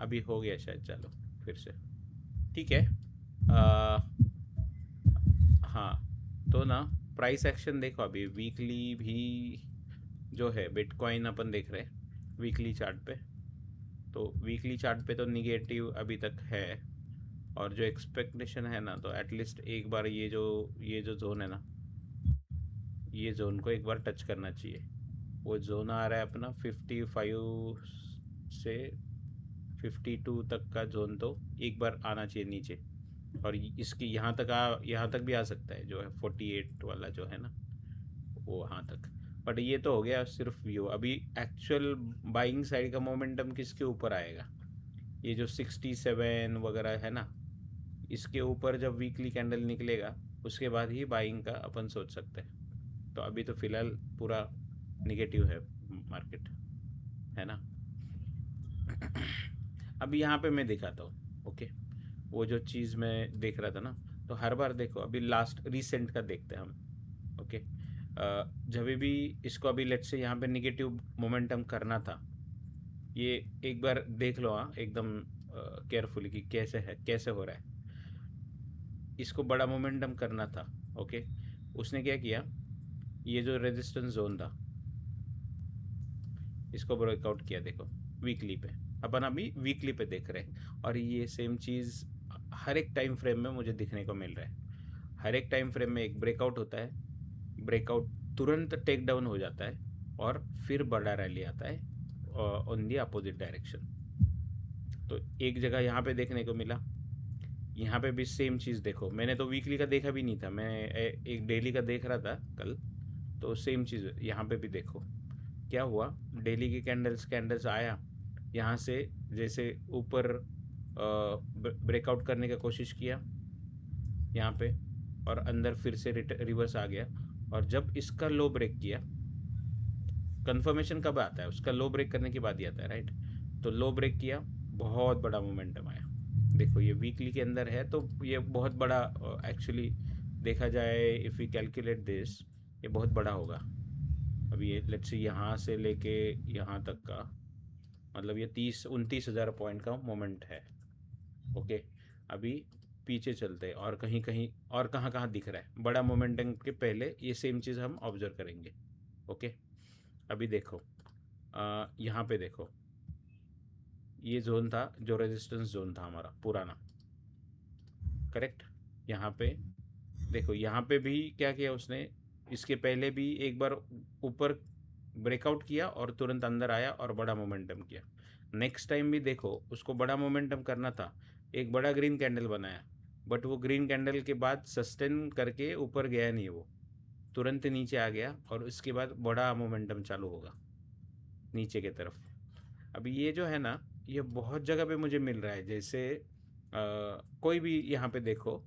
अभी हो गया शायद, चलो फिर से ठीक है। आ, हाँ, तो ना प्राइस एक्शन देखो, अभी वीकली भी जो है बिटकॉइन अपन देख रहे हैं वीकली चार्ट पे। तो वीकली चार्ट पे तो निगेटिव अभी तक है, और जो एक्सपेक्टेशन है ना, तो एटलीस्ट एक बार ये जो जोन है ना, ये जोन को एक बार टच करना चाहिए। वो जोन आ रहा है अपना 55 से 52 तक का जोन, तो एक बार आना चाहिए नीचे। और इसकी यहाँ तक भी आ सकता है, जो है 48 वाला जो है ना, वो वहाँ तक। बट ये तो हो गया सिर्फ व्यू। अभी एक्चुअल बाइंग साइड का मोमेंटम किसके ऊपर आएगा? ये जो 67 वगैरह है ना, इसके ऊपर जब वीकली कैंडल निकलेगा, उसके बाद ही बाइंग का अपन सोच सकते हैं। तो अभी तो फिलहाल पूरा निगेटिव है मार्केट, है ना। अभी यहाँ पे मैं दिखाता हूँ, ओके। वो जो चीज़ मैं देख रहा था ना, तो हर बार देखो, अभी लास्ट रिसेंट का देखते हैं हम, ओके। जब भी इसको अभी लेट से यहाँ पे निगेटिव मोमेंटम करना था, ये एक बार देख लो, हाँ, एकदम केयरफुली कि कैसे है, कैसे हो रहा है। इसको बड़ा मोमेंटम करना था, ओके। उसने क्या किया, ये जो रेजिस्टेंस जोन था, इसको ब्रेकआउट किया, देखो वीकली पे। अपन अभी वीकली पे देख रहे हैं, और ये सेम चीज़ हर एक टाइम फ्रेम में मुझे दिखने को मिल रहा है। हर एक टाइम फ्रेम में एक ब्रेकआउट होता है, ब्रेकआउट तुरंत टेक डाउन हो जाता है, और फिर बड़ा रैली आता है ऑन दी अपोजिट डायरेक्शन। तो एक जगह यहाँ पे देखने को मिला, यहाँ पे भी सेम चीज़ देखो। मैंने तो वीकली का देखा भी नहीं था, मैं एक डेली का देख रहा था कल। तो सेम चीज़ यहाँ पे भी देखो, क्या हुआ। डेली के कैंडल्स कैंडल्स आया यहाँ से, जैसे ऊपर ब्रेकआउट करने का कोशिश किया यहाँ पे, और अंदर फिर से रिवर्स आ गया। और जब इसका लो ब्रेक किया, कंफर्मेशन कब आता है? उसका लो ब्रेक करने के बाद ही आता है, राइट। तो लो ब्रेक किया, बहुत बड़ा मोमेंटम आया। देखो ये वीकली के अंदर है, तो ये बहुत बड़ा एक्चुअली देखा जाए, इफ़ यू कैलकुलेट दिस, ये बहुत बड़ा होगा। अभी ये लेट्स से यहाँ से लेके यहाँ तक का, मतलब ये 30-29 हज़ार पॉइंट का मोमेंट है, ओके। अभी पीछे चलते हैं, और कहीं कहीं और कहाँ कहाँ दिख रहा है बड़ा मोमेंटम के पहले, ये सेम चीज़ हम ऑब्जर्व करेंगे, ओके। अभी देखो, यहाँ पे देखो, ये जोन था जो रेजिस्टेंस जोन था हमारा पुराना, करेक्ट। यहाँ पे देखो, यहाँ पे भी क्या किया उसने, इसके पहले भी एक बार ऊपर ब्रेकआउट किया और तुरंत अंदर आया और बड़ा मोमेंटम किया। नेक्स्ट टाइम भी देखो, उसको बड़ा मोमेंटम करना था, एक बड़ा ग्रीन कैंडल बनाया, बट वो ग्रीन कैंडल के बाद सस्टेन करके ऊपर गया नहीं, वो तुरंत नीचे आ गया, और उसके बाद बड़ा मोमेंटम चालू होगा नीचे की तरफ। अभी ये जो है ना, ये बहुत जगह पे मुझे मिल रहा है, जैसे कोई भी यहाँ पे देखो,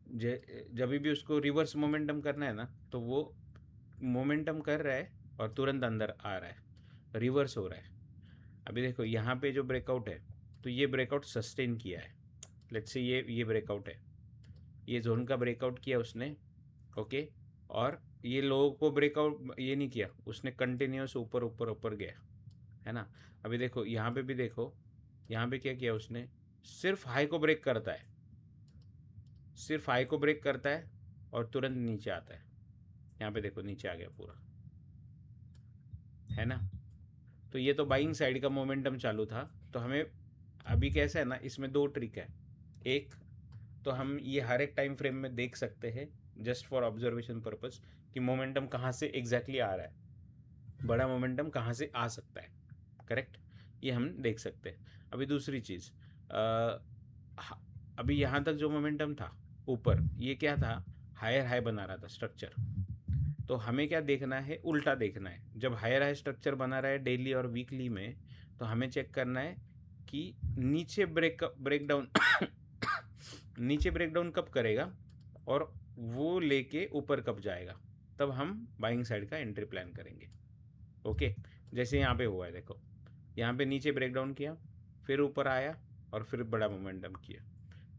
जब भी उसको रिवर्स मोमेंटम करना है ना, तो वो मोमेंटम कर रहा है और तुरंत अंदर आ रहा है, रिवर्स हो रहा है। अभी देखो यहाँ पे जो ब्रेकआउट है, तो ये ब्रेकआउट सस्टेन किया है। लेट्स से ये ब्रेकआउट है, ये जोन का ब्रेकआउट किया उसने, ओके। और ये लोगों को ब्रेकआउट ये नहीं किया उसने, कंटिन्यूस ऊपर ऊपर ऊपर गया, है ना। अभी देखो यहाँ पे भी देखो, यहाँ पे क्या किया उसने, सिर्फ हाई को ब्रेक करता है, सिर्फ हाई को ब्रेक करता है, और तुरंत नीचे आता है। यहाँ पे देखो नीचे आ गया पूरा, है ना। तो ये तो बाइंग साइड का मोमेंटम चालू था। तो हमें अभी कैसा है ना, इसमें दो ट्रिक है। एक, तो हम ये हर एक टाइम फ्रेम में देख सकते हैं, जस्ट फॉर ऑब्जर्वेशन पर्पस, कि मोमेंटम कहाँ से एग्जैक्टली आ रहा है, बड़ा मोमेंटम कहाँ से आ सकता है, करेक्ट। ये हम देख सकते हैं। अभी दूसरी चीज़, अभी यहाँ तक जो मोमेंटम था ऊपर, ये क्या था, हायर हाई बना रहा था स्ट्रक्चर। तो हमें क्या देखना है, उल्टा देखना है। जब हायर हाई स्ट्रक्चर बना रहा है डेली और वीकली में, तो हमें चेक करना है कि नीचे ब्रेकडाउन नीचे ब्रेकडाउन कब करेगा, और वो लेके ऊपर कब जाएगा, तब हम बाइंग साइड का एंट्री प्लान करेंगे, ओके। जैसे यहाँ पे हुआ है देखो, यहाँ पे नीचे ब्रेकडाउन किया, फिर ऊपर आया, और फिर बड़ा मोमेंटम किया।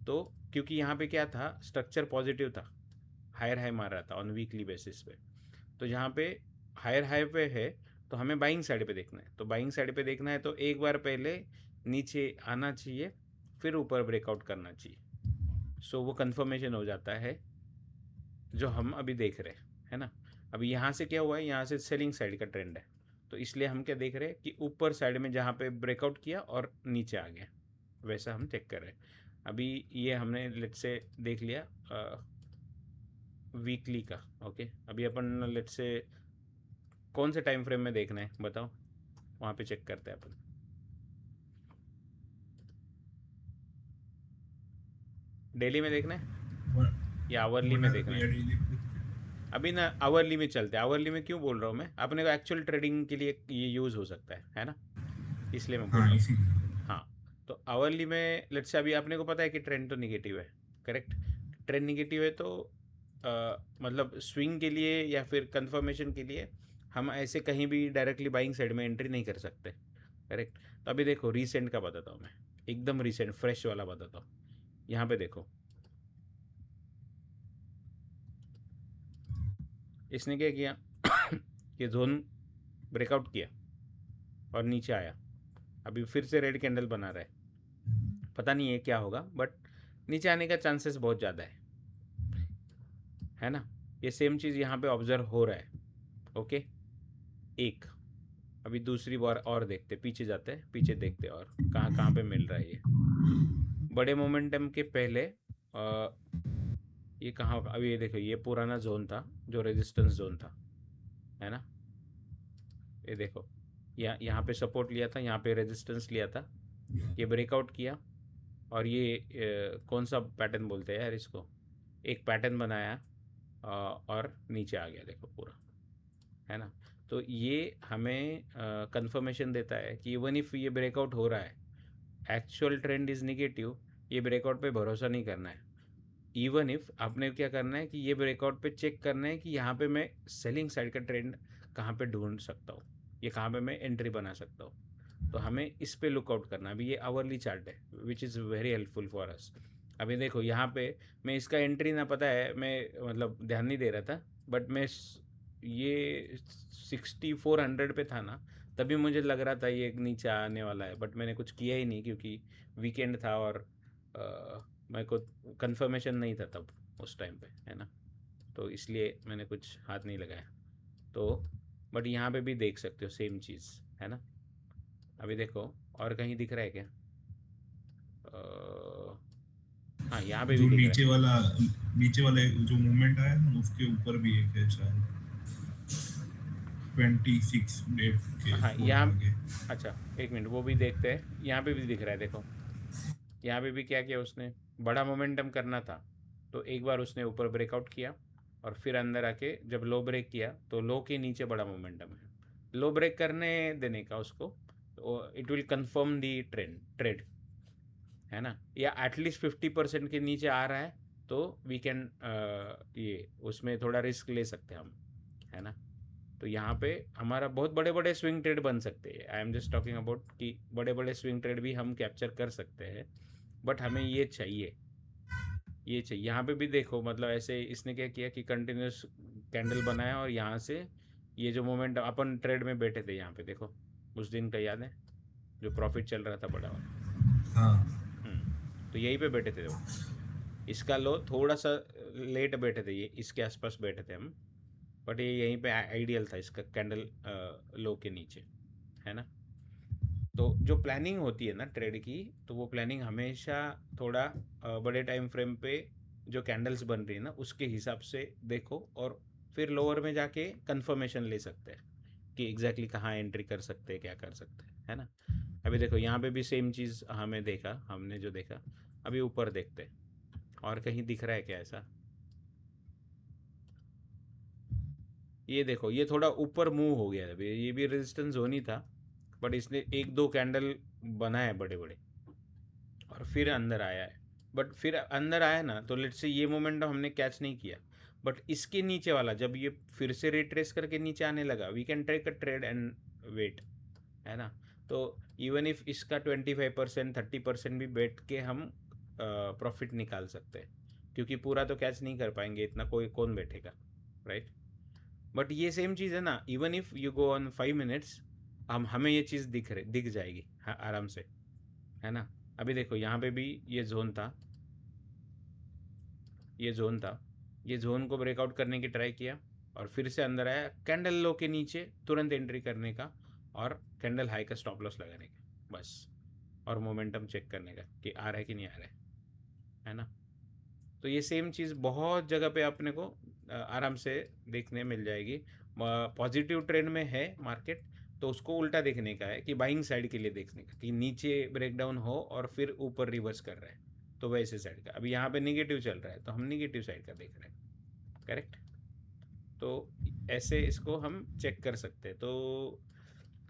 तो क्योंकि यहाँ पे क्या था, स्ट्रक्चर पॉजिटिव था, हायर हाई मार रहा था ऑन वीकली बेसिस पे। तो यहाँ पे हायर हाई पे है, तो हमें बाइंग साइड पे देखना है। तो बाइंग साइड पे देखना है तो एक बार पहले नीचे आना चाहिए, फिर ऊपर ब्रेकआउट करना चाहिए। सो वो कंफर्मेशन हो जाता है जो हम अभी देख रहे हैं, है ना। अभी यहाँ से क्या हुआ है, यहाँ से सेलिंग साइड का ट्रेंड है, तो इसलिए हम क्या देख रहे हैं कि ऊपर साइड में जहाँ पे ब्रेकआउट किया और नीचे आ गया, वैसा हम चेक कर रहे हैं। अभी ये हमने लेट से देख लिया वीकली का। ओके, अभी अपन लेट से कौन से टाइम फ्रेम में देखना है बताओ, वहाँ पे चेक करते हैं अपन। डेली में देखना है या आवरली में देखना है? अभी ना आवरली में चलते हैं। आवरली में क्यों बोल रहा हूँ मैं, अपने को एक्चुअल ट्रेडिंग के लिए ये यूज़ हो सकता है ना, इसलिए मैं बोल हाँ रहा हूँ। इसीलिए। हाँ, तो आवरली में लेट्स से अभी आपने को पता है कि ट्रेंड तो निगेटिव है, करेक्ट। ट्रेंड निगेटिव है तो मतलब स्विंग के लिए या फिर कंफर्मेशन के लिए हम ऐसे कहीं भी डायरेक्टली बाइंग साइड में एंट्री नहीं कर सकते, करेक्ट। तो अभी देखो रिसेंट का बताता हूँ मैं, एकदम रिसेंट फ्रेश वाला बताता हूँ। यहाँ पे देखो, इसने क्या किया ये जोन ब्रेकआउट किया और नीचे आया, अभी फिर से रेड कैंडल बना रहा है। पता नहीं है क्या होगा, बट नीचे आने का चांसेस बहुत ज़्यादा है ना। ये सेम चीज़ यहाँ पे ऑब्जर्व हो रहा है। ओके, एक अभी दूसरी बार और देखते, पीछे जाते हैं, पीछे देखते और कहाँ कहाँ पे मिल रहा है ये बड़े मोमेंटम के पहले। ये कहाँ, अभी ये देखो, ये पुराना जोन था जो रेजिस्टेंस जोन था, है ना। ये देखो, यहाँ पे सपोर्ट लिया था, यहाँ पे रेजिस्टेंस लिया था, ये ब्रेकआउट किया और ये कौन सा पैटर्न बोलते हैं यार इसको, एक पैटर्न बनाया और नीचे आ गया, देखो पूरा, है ना। तो ये हमें कंफर्मेशन देता है कि इवन इफ ये ब्रेकआउट हो रहा है, एक्चुअल ट्रेंड इज़ निगेटिव, ये ब्रेकआउट पे भरोसा नहीं करना है। इवन इफ आपने क्या करना है कि ये ब्रेकआउट पे चेक करना है कि यहाँ पे मैं सेलिंग साइड का ट्रेंड कहाँ पे ढूंढ सकता हूँ, ये कहाँ पे मैं एंट्री बना सकता हूँ। तो हमें इस पे लुकआउट करना है। अभी ये आवरली चार्ट है which is very helpful for us. अभी देखो यहाँ पे मैं इसका एंट्री ना, पता है मैं मतलब ध्यान नहीं दे रहा था, बट मैं ये 6400 पे था ना, तभी मुझे लग रहा था ये नीचे आने वाला है, बट मैंने कुछ किया ही नहीं क्योंकि वीकेंड था और मेरे को कंफर्मेशन नहीं था तब उस टाइम पे, है ना। तो इसलिए मैंने कुछ हाथ नहीं लगाया। तो बट यहाँ पे भी देख सकते हो सेम चीज़, है ना। अभी देखो और कहीं दिख रहा है क्या? हाँ, यहाँ पे भी जो दिख रहा नीचे वाले जो मूवमेंट आया ना उसके ऊपर भी एक है शायद 26 डेट के है। हाँ थोड़ा यहाँ, आगे। अच्छा एक मिनट, वो भी देखते हैं। यहाँ पे भी दिख रहा है, देखो यहाँ पे भी क्या किया उसने, बड़ा मोमेंटम करना था तो एक बार उसने ऊपर ब्रेकआउट किया और फिर अंदर आके जब लो ब्रेक किया तो लो के नीचे बड़ा मोमेंटम है, लो ब्रेक करने देने का उसको, तो it will confirm the trade, है ना। या एटलीस्ट 50% के नीचे आ रहा है तो वी कैन ये उसमें थोड़ा रिस्क ले सकते हैं हम, है ना। तो यहाँ पे हमारा बहुत बड़े बड़े स्विंग ट्रेड बन सकते हैं। I am just talking about कि बड़े बड़े स्विंग ट्रेड भी हम कैप्चर कर सकते हैं, बट हमें ये चाहिए, ये चाहिए। यहाँ पे भी देखो, मतलब ऐसे इसने क्या किया कि कंटिन्यूस कैंडल बनाया और यहाँ से ये जो मोमेंट अपन ट्रेड में बैठे थे, यहाँ पे देखो उस दिन का याद है जो प्रॉफिट चल रहा था बड़ा वाला। हाँ तो यहीं पे बैठे थे वो, इसका लो थोड़ा सा लेट बैठे थे, ये इसके आसपास बैठे थे हम, बट ये यहीं पे आइडियल था इसका कैंडल लो के नीचे, है ना। तो जो प्लानिंग होती है ना ट्रेड की, तो वो प्लानिंग हमेशा थोड़ा बड़े टाइम फ्रेम पे जो कैंडल्स बन रही है ना उसके हिसाब से देखो, और फिर लोअर में जाके कंफर्मेशन ले सकते हैं कि एग्जैक्टली कहाँ एंट्री कर सकते हैं, क्या कर सकते हैं, है ना। अभी देखो यहाँ पे भी सेम चीज़ हमने जो देखा, अभी ऊपर देखते हैं और कहीं दिख रहा है क्या ऐसा। ये देखो, ये थोड़ा ऊपर मूव हो गया है, अभी ये भी रेजिस्टेंस जोन ही था, बट इसने एक दो कैंडल बनाए बड़े बड़े और फिर अंदर आया है। बट फिर अंदर आया ना तो लेट्स से ये मोमेंटम हमने कैच नहीं किया, बट इसके नीचे वाला जब ये फिर से रिट्रेस करके नीचे आने लगा, we can take a trade and wait, है ना। तो इवन इफ इसका 25% 30% भी बैठ के हम प्रॉफिट निकाल सकते हैं, क्योंकि पूरा तो कैच नहीं कर पाएंगे, इतना कोई कौन बैठेगा, राइट। बट ये सेम चीज़ है ना, even if you go on 5 minutes, हमें ये चीज़ दिख जाएगी, हाँ, आराम से, है ना। अभी देखो यहाँ पे भी ये जोन था, ये जोन को ब्रेकआउट करने की ट्राई किया और फिर से अंदर आया, कैंडल लो के नीचे तुरंत एंट्री करने का और कैंडल हाई का स्टॉप लॉस लगाने का बस, और मोमेंटम चेक करने का कि आ रहा है कि नहीं आ रहा है ना। तो ये सेम चीज़ बहुत जगह पे अपने को आराम से देखने मिल जाएगी। पॉजिटिव ट्रेंड में है मार्केट, तो उसको उल्टा देखने का है कि बाइंग साइड के लिए देखने का, कि नीचे ब्रेकडाउन हो और फिर ऊपर रिवर्स कर रहा है, तो वैसे साइड का। अभी यहाँ पे निगेटिव चल रहा है तो हम निगेटिव साइड का देख रहे हैं, करेक्ट। तो ऐसे इसको हम चेक कर सकते हैं। तो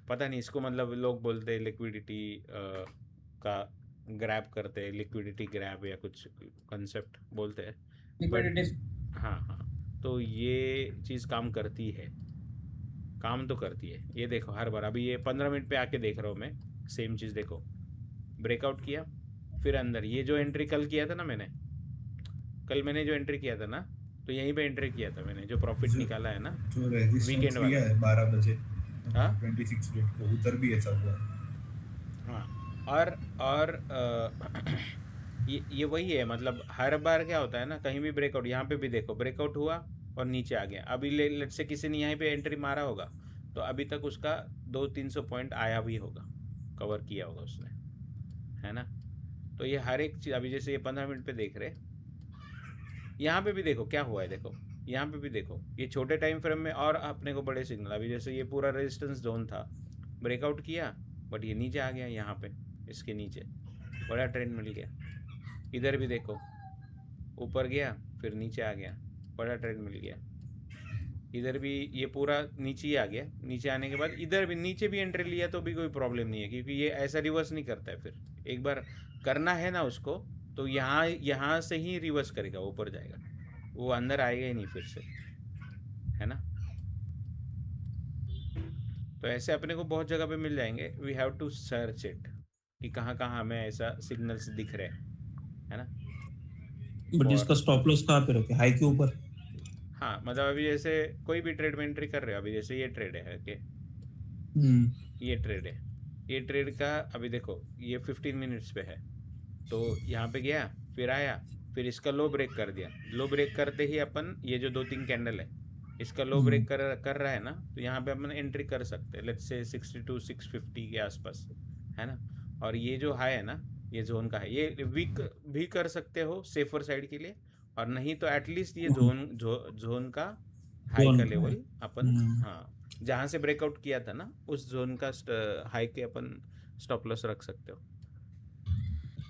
पता नहीं इसको, मतलब लोग बोलते हैं लिक्विडिटी का ग्रैब करते हैं, लिक्विडिटी ग्रैब या कुछ कंसेप्ट बोलते हैं, बट लिक्विडिटी हाँ हाँ, तो ये चीज़ काम करती है, काम तो करती है। ये देखो हर बार, अभी ये 15 मिनट पे आके देख रहा हूँ मैं, सेम चीज़ देखो, ब्रेकआउट किया फिर अंदर, ये जो एंट्री कल किया था ना मैंने, कल मैंने जो एंट्री किया था ना, तो यहीं पे एंट्री किया था मैंने, जो प्रॉफिट निकाला है ना जो रेजिस्टेंस वीकेंड लिया वाला। है 12 बजे हाँ 26 मिनट को, उधर भी ऐसा हुआ। हाँ, और ये वही है, मतलब हर बार क्या होता है ना, कहीं भी ब्रेकआउट, यहाँ पे भी देखो ब्रेकआउट हुआ और नीचे आ गया। अभी लेट से किसी ने यहाँ पे एंट्री मारा होगा, तो अभी तक उसका 200-300 पॉइंट आया भी होगा, कवर किया होगा उसने, है ना। तो ये हर एक चीज़, अभी जैसे ये 15 मिनट पे देख रहे, यहाँ पे भी देखो क्या हुआ है, देखो यहाँ पे भी देखो, ये छोटे टाइम फ्रेम में और अपने को बड़े सिग्नल, अभी जैसे ये पूरा रेजिस्टेंस जोन था, ब्रेकआउट किया बट ये नीचे आ गया, यहाँ पे इसके नीचे बड़ा ट्रेंड मिल गया। इधर भी देखो, ऊपर गया फिर नीचे आ गया, बड़ा ट्रेंड मिल गया। इधर भी ये पूरा नीचे ही आ गया, नीचे आने के बाद इधर भी नीचे भी एंट्री लिया तो भी कोई प्रॉब्लम नहीं है, क्योंकि ये ऐसा रिवर्स नहीं करता है। फिर एक बार करना है ना उसको, तो यहाँ से ही रिवर्स करेगा, ऊपर जाएगा, वो अंदर आएगा ही नहीं फिर से, है ना। तो ऐसे अपने को बहुत जगह पे मिल जाएंगे, we have to search it, कि कहाँ कहाँ हमें ऐसा सिग्नल्स दिख रहे हैं, है ना। बट और इसका स्टॉप लॉस कहाँ पे रखे, हाई के ऊपर? हाँ, मतलब अभी जैसे कोई भी ट्रेड में एंट्री कर रहे हो, अभी जैसे ये ट्रेड है, ओके, ये ट्रेड है, ये ट्रेड का अभी देखो ये 15 मिनट्स पे है, तो यहाँ पे गया फिर आया, फिर इसका लो ब्रेक कर दिया, लो ब्रेक करते ही अपन ये जो 2-3 कैंडल है, इसका लो ब्रेक कर रहा है ना, तो यहाँ पे अपन एंट्री कर सकते हैं, लेट्स से 62-650 के आसपास, है ना। और ये जो हाई है ना, ये जोन का है, ये वीक भी कर सकते हो सेफर साइड के लिए, और नहीं तो एटलीस्ट ये जोन का हाई का लेवल अपन, हाँ, जहाँ से ब्रेकआउट किया था ना उस जोन का हाई के अपन स्टॉप लॉस रख सकते हो।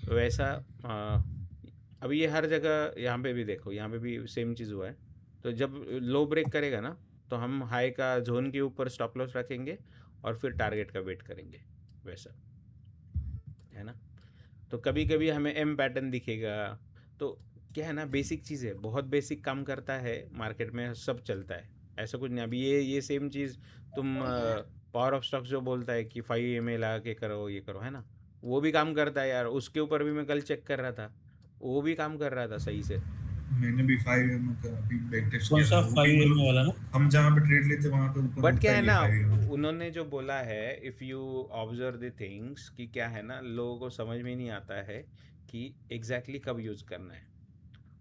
तो वैसा अभी ये हर जगह, यहाँ पे भी देखो, यहाँ पे भी सेम चीज़ हुआ है। तो जब लो ब्रेक करेगा ना, तो हम हाई का जोन के ऊपर स्टॉप लॉस रखेंगे और फिर टारगेट का वेट करेंगे, वैसा, है ना। तो कभी कभी हमें एम पैटर्न दिखेगा, तो क्या है ना, बेसिक चीज़ है, बहुत बेसिक काम करता है मार्केट में, सब चलता है, ऐसा कुछ नहीं। अभी ये सेम चीज़ तुम पावर ऑफ स्टॉक्स जो बोलता है कि 5 MA लगा के करो, ये करो, है ना, वो भी काम करता है यार, उसके ऊपर भी मैं कल चेक कर रहा था, वो भी काम कर रहा था सही से। मैंने भी 5 का अभी बैक टेस्ट कौन किया सा था, वो 5 भी एम वाला ना? हम जहाँ पे ट्रेड लेते वहाँ पे ऊपर बट उड़ता क्या है ही ना, है 5 उन्होंने जो बोला है, if you observe the things, कि क्या है ना, लोगों को समझ में नहीं आता है कि एग्जैक्टली कब यूज़ करना है।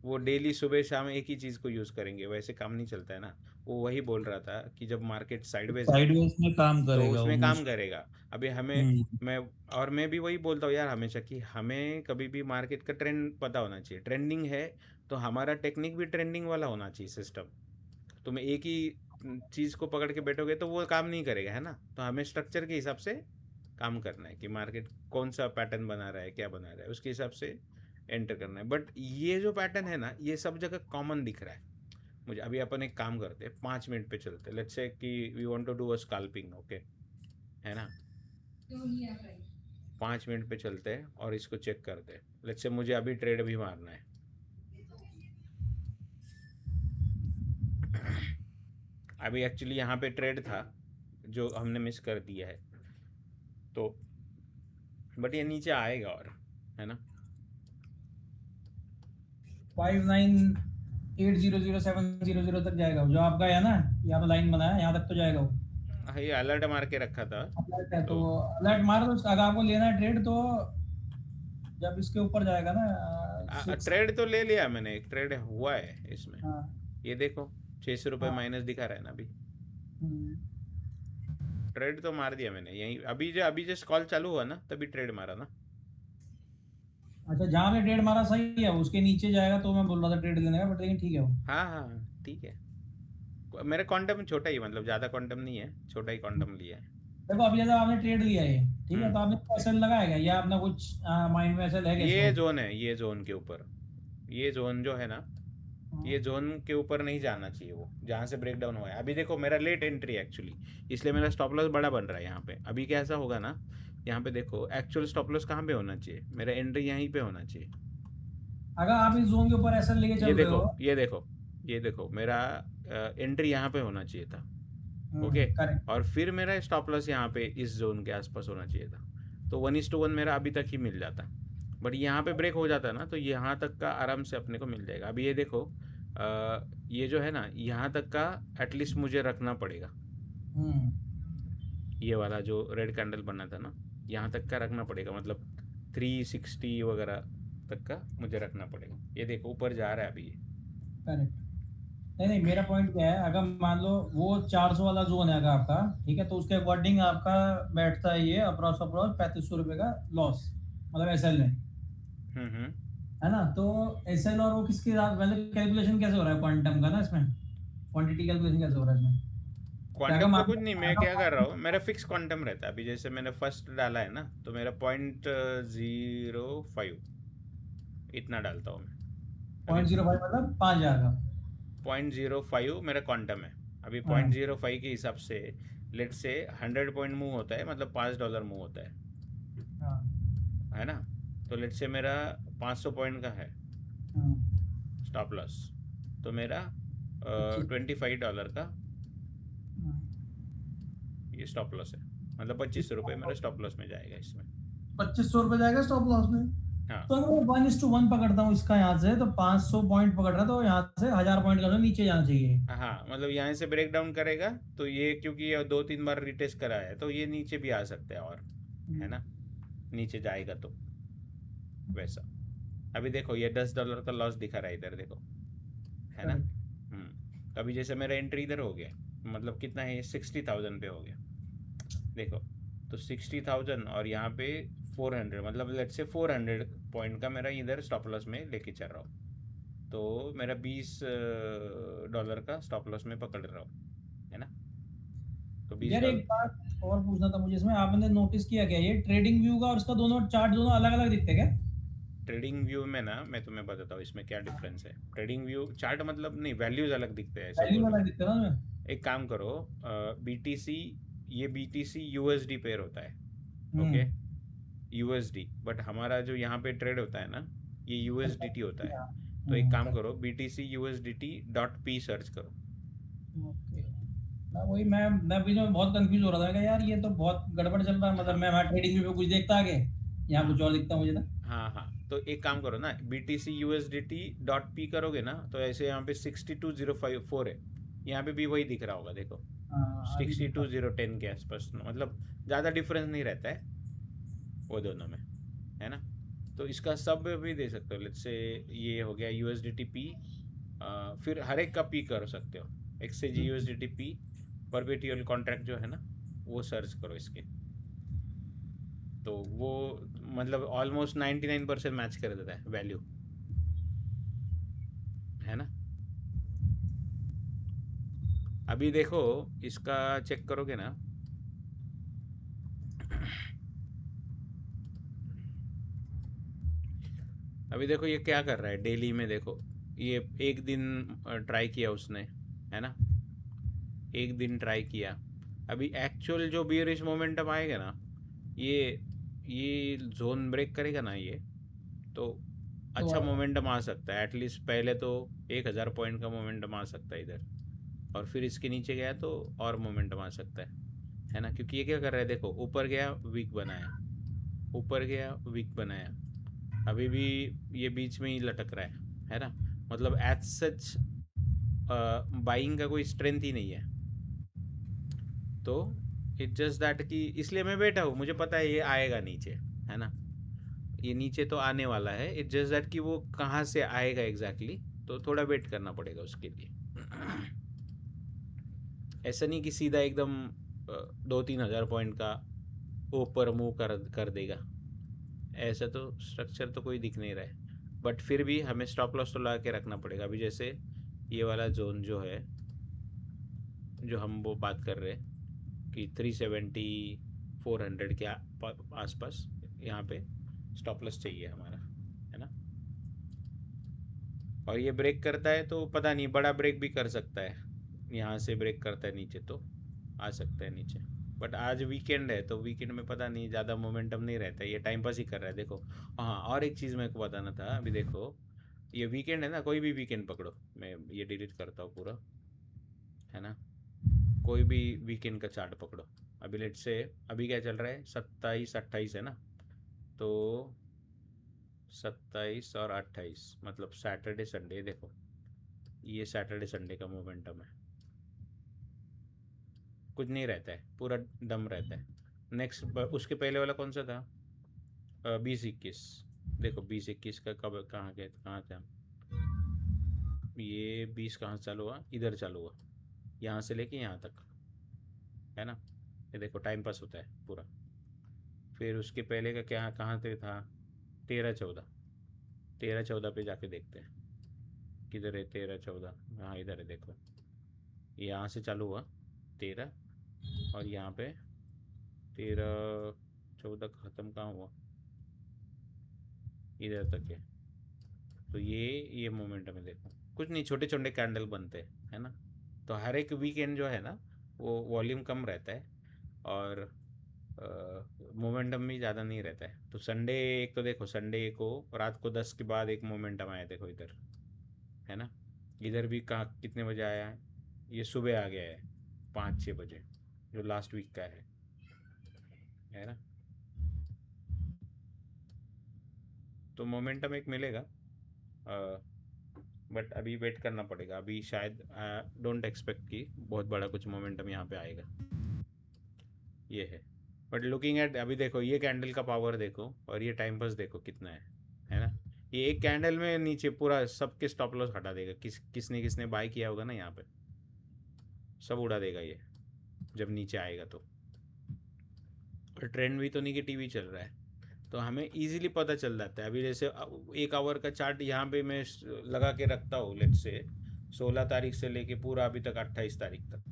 वो डेली सुबह शाम एक ही चीज़ को यूज़ करेंगे, वैसे काम नहीं चलता है ना। वो वही बोल रहा था कि जब मार्केट साइडवेज है साइडवेज में काम तो करेगा वो उसमें काम मोस्ट। करेगा। अभी हमें, मैं भी वही बोलता हूँ यार हमेशा, कि हमें कभी भी मार्केट का ट्रेंड पता होना चाहिए, ट्रेंडिंग है तो हमारा टेक्निक भी ट्रेंडिंग वाला होना चाहिए सिस्टम। तुम एक ही चीज़ को पकड़ के बैठोगे तो वो काम नहीं करेगा, है ना। तो हमें स्ट्रक्चर के हिसाब से काम करना है, कि मार्केट कौन सा पैटर्न बना रहा है, क्या बना रहा है, उसके हिसाब से एंटर करना है। बट ये जो पैटर्न है ना, ये सब जगह कॉमन दिख रहा है मुझे। अभी अपन एक काम करते हैं, 5 मिनट पे चलते हैं, लेट्स से कि we want to do a scalping, okay, है ना। 5 मिनट पे चलते हैं और इसको चेक करते हैं। लेट्स से मुझे अभी ट्रेड भी मारना है। अभी एक्चुअली यहाँ पे ट्रेड था जो हमने मिस कर दिया है, तो बट ये नीचे आएगा और, है ना। 59 800-700 तक जाएगा वो, जो आपका है ना, यहाँ पे लाइन बनाया यहाँ तक तो जाएगा वो। हाँ, ये अलर्ट मार के रखा था। अलर्ट है तो तो अलर्ट मार दो, अगर आपको लेना है ट्रेड तो जब इसके ऊपर जाएगा ना 6। ट्रेड तो ले लिया मैंने, एक ट्रेड हुआ है इसमें। हाँ ये देखो 600 रुपये हाँ माइनस दिखा रहा है ना अभी। हम्म। ट्रेड तो मार दिया मैंने यहीं, अभी जस्ट कॉल चालू हुआ ना तभी ट्रेड मारा ना। अच्छा, जहाँ आपने ट्रेड मारा सही है, उसके नीचे जाएगा तो मैं बोल रहा था ट्रेड लेने का, बट लेकिन ठीक है वो। हाँ हाँ हाँ, ठीक है। मेरा क्वांटम छोटा ही, मतलब ज़्यादा क्वांटम नहीं है, छोटा ही क्वांटम लिया है। देखो अभी जैसे आपने ट्रेड लिया है, ठीक है, तो हम्म। आपने पैसा लगाएगा या अपना कुछ माइंड में ऐसा है क्या ये इसको? जोन है, ये जोन के ऊपर, ये जोन जो है ना, ये जोन के ऊपर नहीं जाना चाहिए, वो जहाँ से ब्रेक डाउन हुआ है। अभी देखो मेरा लेट एंट्री एक्चुअली, इसलिए मेरा स्टॉप लॉस बड़ा बन रहा है यहाँ पे। अभी कैसा होगा ना, यहाँ पे देखो एक्चुअल स्टॉप लॉस कहाँ पे होना चाहिए, मेरा एंट्री यहीं पे होना चाहिए। अगर आप इस जोन के ऊपर ऐसा लेके ये चल रहे देखो हो। ये देखो ये देखो, मेरा एंट्री यहाँ पे होना चाहिए था। Okay, correct. और फिर मेरा स्टॉप लॉस यहाँ पे इस जोन के आसपास होना चाहिए था, तो 1:1 मेरा अभी तक ही मिल जाता। बट यहाँ पे ब्रेक हो जाता ना, तो यहाँ तक का आराम से अपने को मिल जाएगा। अभी ये देखो ये जो है ना, यहाँ तक का एटलीस्ट मुझे रखना पड़ेगा। ये वाला जो रेड कैंडल बना था ना, यहाँ तक का रखना पड़ेगा, मतलब 360 वगैरह तक का मुझे रखना पड़ेगा। ये देखो ऊपर जा रहा है अभी ये। करेक्ट। नहीं नहीं, मेरा पॉइंट क्या है, अगर मान लो वो 400 वाला जोन है अगर आपका, ठीक है, तो उसके अकॉर्डिंग आपका बैठता है ये अप्रोक्स अप्रोक्स 3500 रुपये का लॉस, मतलब एसएल में, हम्म। है ना? तो एसएल और वो किसके साथ, मतलब कैलकुलेशन कैसे हो रहा है क्वांटम का ना इसमें, क्वांटिटी कैलकुलेशन कैसे हो रहा है इसमें? क्या अगर क्वांटम का मान कुछ नहीं, मैं क्या कर रहा अगर हूँ, मेरा फिक्स क्वांटम रहता है। अभी जैसे मैंने फर्स्ट डाला है ना, तो मेरा 0.05 इतना डालता हूँ मैं अभी। 0.05 मतलब 5,000 का। 0.05 मेरा क्वांटम है अभी। हाँ 0.05 के हिसाब से लेट से 100 पॉइंट मूव होता है, मतलब $5 मूव होता हाँ है ना। तो लेट से मेरा 500 पॉइंट का है हाँ, स्टॉप लॉस, तो मेरा $25। $25 का हाँ। ये स्टॉप लॉस है, मतलब 2500 रुपये मेरा स्टॉप लॉस में जाएगा इसमें। 2500 रुपये जाएगा स्टॉप लॉस में। हाँ तो अगर मैं 1:1 पकड़ता हूँ इसका यहाँ से, तो 500 पॉइंट पकड़ रहा है, तो यहाँ से 1000 पॉइंट का तो नीचे जाना चाहिए। हाँ, मतलब यहाँ से ब्रेक डाउन करेगा तो ये, क्योंकि ये 2-3 बार रिटेस्ट करा है, तो ये नीचे भी आ सकता है, और है ना, नीचे जाएगा तो वैसा। अभी देखो ये $10 का लॉस दिखा रहा है इधर, देखो, है ना। अभी जैसे मेरा एंट्री इधर हो गया, मतलब कितना है, 60,000 पे हो गया, देखो। तो 60,000 और यहाँ पे 400, मतलब लेट्स से 400 पॉइंट का मेरा इधर स्टॉप लॉस में लेके चल रहा हूँ, तो मेरा $20 का स्टॉप लॉस में पकड़ रहा हूँ, है ना। तो यार एक $20। बात और पूछना था मुझे इसमें, आपने नोटिस किया क्या, ये ट्रेडिंग व्यू का और इसका दोनों चार्ट दोनों अलग अलग दिखते हैं क्या? ट्रेडिंग व्यू में ना, मैं तुम्हें बताता हूँ इसमें क्या डिफरेंस है। ट्रेडिंग व्यू चार्ट मतलब नहीं, वैल्यूज अलग दिखते हैं, ऐसे वैल्यू बोलो। अलग दिखते हैं ना उसमें? एक काम करो, BTC, ये BTC USD पेयर होता है, ओके, हम्म। USD, बट हमारा जो यहाँ पे ट्रेड होता है ना, ये USDT होता है। तो एक हम्म, काम करो, BTC USDT.P सर्च करो। ओके। मैं बीच में बहुत कंफ्यूज हो रहा था कि यार ये तो बहुत गड़बड़ चल रहा है, मतलब मैं ट्रेडिंग व्यू पे कुछ देखता आगे, यहाँ हाँ कुछ और दिखता मुझे ना। हाँ हाँ, तो एक काम करो ना, BTC USDT.P करोगे ना, तो ऐसे यहाँ पे 62,054 है, यहाँ पे भी वही दिख रहा होगा, देखो, हाँ अभी दिख रहा 62,010 के आसपास, मतलब ज़्यादा डिफरेंस नहीं रहता है वो दोनों में, है ना। तो इसका सब भी दे सकते हो, लेट्स से ये हो गया USDT-P, फिर हर एक का P कर सकते हो, XAG USDT-P परपेचुअल कॉन्ट्रैक्ट जो है ना, वो सर्च करो इसके, तो वो मतलब ऑलमोस्ट 99% मैच कर देता है वैल्यू, है ना। अभी देखो इसका चेक करोगे ना, अभी देखो ये क्या कर रहा है डेली में, देखो ये एक दिन ट्राई किया उसने, है ना, एक दिन ट्राई किया। अभी एक्चुअल जो बियरिश मोमेंटम आएगा ना, ये जोन ब्रेक करेगा ना ये, तो अच्छा तो मोमेंटम आ सकता है, एटलीस्ट पहले तो 1,000 पॉइंट का मोमेंटम आ सकता है इधर, और फिर इसके नीचे गया तो और मोमेंटम आ सकता है ना, क्योंकि ये क्या कर रहा है, देखो ऊपर गया वीक बनाया, ऊपर गया वीक बनाया, अभी भी ये बीच में ही लटक रहा है ना। मतलब एज सच बाइंग का कोई स्ट्रेंथ ही नहीं है। तो इट जस्ट दैट कि इसलिए मैं बैठा हूँ, मुझे पता है ये आएगा नीचे, है ना, ये नीचे तो आने वाला है। इट जस्ट दैट कि वो कहाँ से आएगा एग्जैक्टली तो थोड़ा वेट करना पड़ेगा उसके लिए। ऐसा नहीं कि सीधा एकदम 2-3 हज़ार पॉइंट का ऊपर मूव कर देगा, ऐसा तो स्ट्रक्चर तो कोई दिख नहीं रहा है। बट फिर भी हमें स्टॉप लॉस तो लगा के रखना पड़ेगा। अभी जैसे ये वाला जोन जो है, जो हम वो बात कर रहे हैं कि 370 400 के आसपास यहाँ पे स्टॉप लॉस चाहिए हमारा, है ना। और ये ब्रेक करता है तो पता नहीं, बड़ा ब्रेक भी कर सकता है, यहाँ से ब्रेक करता है नीचे तो आ सकता है नीचे। बट आज वीकेंड है तो वीकेंड में पता नहीं, ज़्यादा मोमेंटम नहीं रहता है, ये टाइम पास ही कर रहा है। देखो हाँ, और एक चीज़ मेरे को बताना था। अभी देखो ये वीकेंड है ना, कोई भी वीकेंड पकड़ो, मैं ये डिलीट करता हूँ पूरा, है ना। कोई भी वीकेंड का चार्ट पकड़ो। अभी लेट से अभी क्या चल रहा है, 27-28 है ना, तो 27 और 28 मतलब सैटरडे संडे। देखो ये सैटरडे संडे का मोमेंटम है, कुछ नहीं रहता है, पूरा दम रहता है। नेक्स्ट उसके पहले वाला कौन सा था, 20-21। देखो 20-21 का कब कहाँ गए, कहाँ था ये 20, कहाँ से चालू हुआ, इधर चालू हुआ, यहाँ से लेके यहाँ तक, है ना। ये देखो टाइम पास होता है पूरा। फिर उसके पहले का क्या, कहाँ पे था, 13-14 पे जाके देखते हैं किधर है 13-14। हाँ इधर है, देखो यहाँ से चालू हुआ 13 और यहाँ पे 13-14 ख़त्म कहाँ हुआ, इधर तक है। तो ये मोमेंटम है, देखो कुछ नहीं, छोटे छोटे कैंडल बनते हैं, है ना। तो हर एक वीकेंड जो है ना वो वॉल्यूम कम रहता है और मोमेंटम भी ज़्यादा नहीं रहता है। तो संडे एक तो देखो, संडे को रात को 10 के बाद एक मोमेंटम आया, देखो इधर, है ना। इधर भी कहाँ कितने बजे आया है, ये सुबह आ गया है 5-6 बजे, जो लास्ट वीक का है ना। तो मोमेंटम एक मिलेगा, बट अभी वेट करना पड़ेगा। अभी शायद डोंट एक्सपेक्ट कि बहुत बड़ा कुछ मोमेंटम यहाँ पे आएगा, ये है। बट लुकिंग एट अभी देखो ये कैंडल का पावर देखो और ये टाइम पास देखो कितना है ना। ये एक कैंडल में नीचे पूरा सबके स्टॉप लॉस हटा देगा, किसने बाय किया होगा ना, यहाँ पे सब उड़ा देगा ये जब नीचे आएगा तो। और ट्रेंड भी तो निगेटिव ही चल रहा है, तो हमें इजीली पता चल जाता है। अभी जैसे 1 आवर का चार्ट यहाँ पे मैं लगा के रखता हूँ, लेट से 16 तारीख से लेके पूरा अभी तक 28 तारीख तक,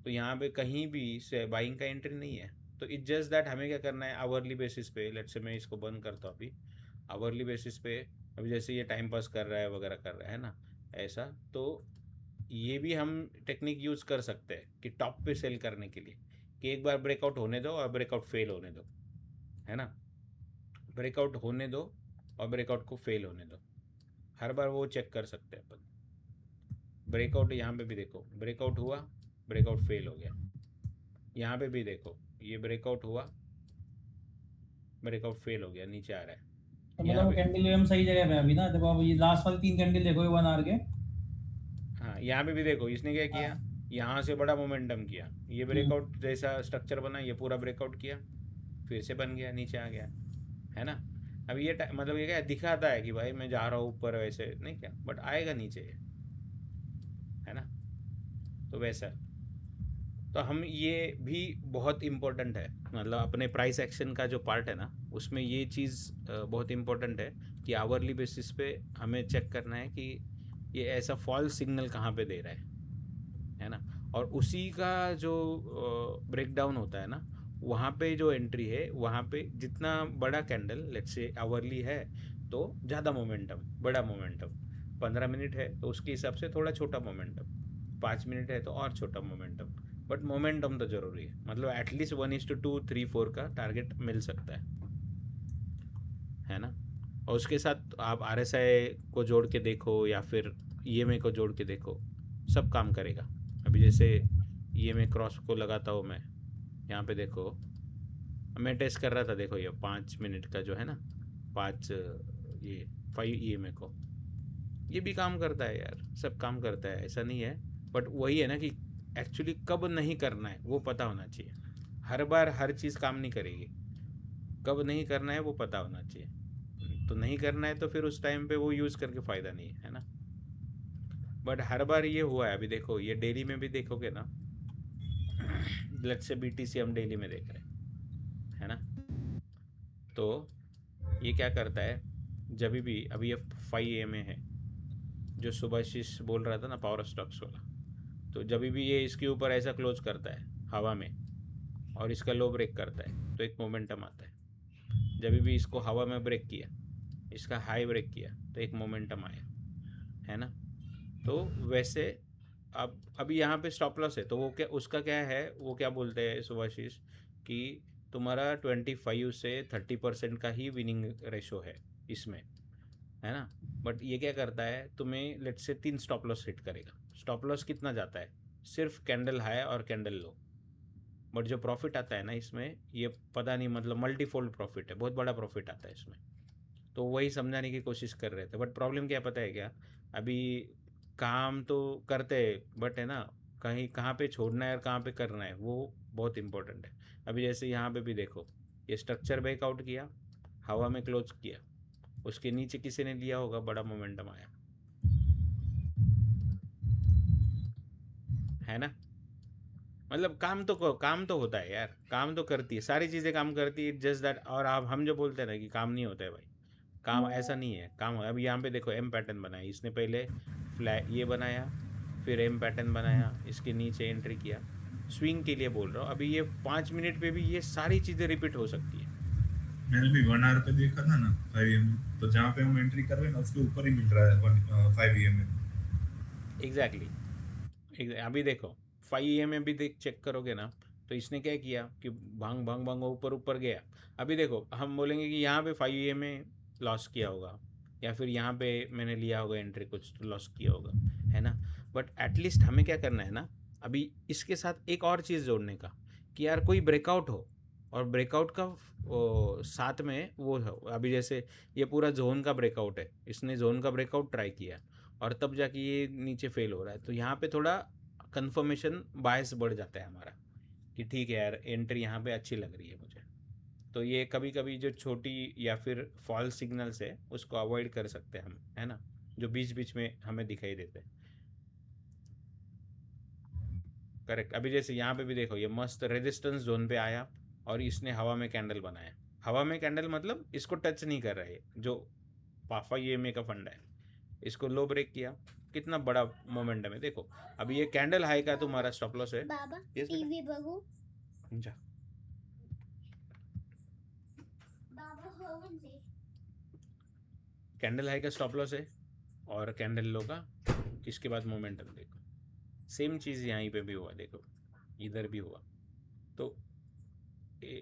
तो यहाँ पे कहीं भी से बाइंग का एंट्री नहीं है। तो इट जस्ट दैट हमें क्या करना है, आवरली बेसिस पे, लेट से मैं इसको बंद करता हूँ अभी, आवरली बेसिस पे अभी जैसे ये टाइम पास कर रहा है वगैरह कर रहा है ना ऐसा, तो ये भी हम टेक्निक यूज़ कर सकते हैं कि टॉप पे सेल करने के लिए, कि एक बार ब्रेकआउट होने दो और ब्रेकआउट फेल होने दो, है ना। ब्रेकआउट होने दो और ब्रेकआउट को फेल होने दो, हर बार वो चेक कर सकते हैं अपन। ब्रेकआउट यहाँ पे भी देखो, ब्रेकआउट हुआ, ब्रेकआउट फेल हो गया। यहाँ पे भी देखो ये ब्रेकआउट हुआ, ब्रेकआउट फेल हो गया, नीचे आ रहा है। तो यहाँ मतलब पे कैंडल हम सही जगह पे हैं अभी ना। देखो अब ये लास्ट वाली 3 कैंडल देखो, ये 1 आवर के। हाँ यहाँ पे भी देखो इसने क्या किया, हाँ। यहाँ से बड़ा मोमेंटम किया, ये ब्रेकआउट जैसा स्ट्रक्चर बना, ये पूरा ब्रेकआउट किया, फिर से बन गया, नीचे आ गया, है ना। अब ये मतलब ये क्या दिखाता है कि भाई मैं जा रहा हूँ ऊपर, वैसे नहीं क्या, बट आएगा नीचे, है ना। तो वैसा, तो हम ये भी बहुत इम्पोर्टेंट है, मतलब अपने प्राइस एक्शन का जो पार्ट है ना उसमें ये चीज़ बहुत इम्पोर्टेंट है कि आवरली बेसिस पे हमें चेक करना है कि ये ऐसा फॉल सिग्नल कहाँ पे दे रहा है ना। और उसी का जो ब्रेक डाउन होता है ना, वहाँ पे जो एंट्री है, वहाँ पे जितना बड़ा कैंडल लेट्स से आवरली है तो ज़्यादा मोमेंटम, बड़ा मोमेंटम। 15 मिनट है तो उसके हिसाब से थोड़ा छोटा मोमेंटम, 5 मिनट है तो और छोटा मोमेंटम, बट मोमेंटम तो ज़रूरी है। मतलब एटलीस्ट 1:2 3 4 का टारगेट मिल सकता है ना। और उसके साथ आप RSI को जोड़ के देखो या फिर EMA को जोड़ के देखो, सब काम करेगा। अभी जैसे EMA क्रॉस को लगाता हूँ मैं, यहाँ पे देखो मैं टेस्ट कर रहा था, देखो ये 5 मिनट का जो है ना, 5 ये 5 EMA को, ये भी काम करता है यार, सब काम करता है, ऐसा नहीं है। बट वही है ना कि एक्चुअली कब नहीं करना है वो पता होना चाहिए। हर बार हर चीज़ काम नहीं करेगी, कब नहीं करना है वो पता होना चाहिए। तो नहीं करना है तो फिर उस टाइम पे वो यूज़ करके फ़ायदा नहीं है ना। बट हर बार ये हुआ है, अभी देखो ये डेली में भी देखोगे ना, लेट्स से BTC हम डेली में देख रहे हैं, है ना। तो ये क्या करता है, जब भी अभी ये 5 AM में है, जो सुभाशीष बोल रहा था ना पावर स्टॉक्स वाला, तो जब भी ये इसके ऊपर ऐसा क्लोज करता है हवा में और इसका लो ब्रेक करता है तो एक मोमेंटम आता है। जब भी इसको हवा में ब्रेक किया, इसका हाई ब्रेक किया तो एक मोमेंटम आया, है ना। तो वैसे अब अभी यहाँ पे स्टॉप लॉस है, तो वो क्या, उसका क्या है, वो क्या बोलते हैं सुभाशीष कि तुम्हारा 25 से 30% का ही विनिंग रेशो है इसमें, है ना। बट ये क्या करता है, तुम्हें लेट से 3 स्टॉप लॉस हिट करेगा। स्टॉप लॉस कितना जाता है, सिर्फ कैंडल हाई और कैंडल लो। बट जो प्रॉफिट आता है ना इसमें, ये पता नहीं, मतलब मल्टीफोल्ड प्रॉफिट है, बहुत बड़ा प्रॉफिट आता है इसमें। तो वही समझाने की कोशिश कर रहे थे। बट प्रॉब्लम क्या पता है क्या, अभी काम तो करते हैं बट है ना, कहीं कहाँ पे छोड़ना है और कहाँ पे करना है वो बहुत इंपॉर्टेंट है। अभी जैसे यहाँ पे भी देखो, ये स्ट्रक्चर ब्रेकआउट किया, हवा में क्लोज किया, उसके नीचे किसी ने लिया होगा, बड़ा मोमेंटम आया, है ना। मतलब काम तो होता है यार, काम तो करती है, सारी चीज़ें काम करती है, जस्ट दैट। और आप हम जो बोलते हैं ना कि काम नहीं होता है भाई, काम ऐसा नहीं है, काम। अब यहाँ पे देखो एम पैटर्न बनाया इसने, पहले फ्लैग ये बनाया, फिर एम पैटर्न बनाया, इसके नीचे एंट्री किया। स्विंग के लिए बोल रहा हूँ, अभी ये 5 मिनट पे भी ये सारी चीज़ें रिपीट हो सकती है। मैंने भी 1 आवर पे देखा था ना 5 AM, तो जहाँ पे हम एंट्री कर रहे हैं ना उसके ऊपर ही मिल रहा है 5 AM में। एग्जैक्टली अभी देखो 5 AM में भी देख चेक करोगे ना, तो इसने क्या किया कि भांग भांग भांग ऊपर ऊपर गया। अभी देखो हम बोलेंगे कि यहाँ पे 5 AM में लॉस किया होगा, या फिर यहाँ पे मैंने लिया होगा एंट्री, कुछ तो लॉस किया होगा, है ना। बट एटलीस्ट हमें क्या करना है ना, अभी इसके साथ एक और चीज़ जोड़ने का, कि यार कोई ब्रेकआउट हो, और ब्रेकआउट का साथ में वो हो। अभी जैसे ये पूरा जोन का ब्रेकआउट है, इसने जोन का ब्रेकआउट ट्राई किया और तब जाके ये नीचे फेल हो रहा है, तो यहाँ पे थोड़ा कंफर्मेशन बायस बढ़ जाता है हमारा, कि ठीक है यार एंट्री यहाँ पे अच्छी लग रही है मुझे। तो ये कभी कभी जो छोटी या फिर फॉल्स सिग्नल्स है उसको अवॉइड कर सकते हैं हम, है ना, जो बीच बीच में हमें दिखाई देते हैं। करेक्ट। अभी जैसे यहाँ पे भी देखो, ये मस्त रेजिस्टेंस जोन पे आया और इसने हवा में कैंडल बनाया। हवा में कैंडल मतलब इसको टच नहीं कर रहा है, जो 5 AM का फंड है, इसको लो ब्रेक किया, कितना बड़ा मोमेंटम है देखो। अभी ये कैंडल हाई का तुम्हारा स्टॉप लॉस है। बाबा Yes, बेटा। टीवी बघू जा। बाबा होऊन दे कैंडल हाई का स्टॉप लॉस है और कैंडल लो का, इसके बाद मोमेंटम देखो। सेम चीज़ यहीं पे भी हुआ, देखो इधर भी हुआ। तो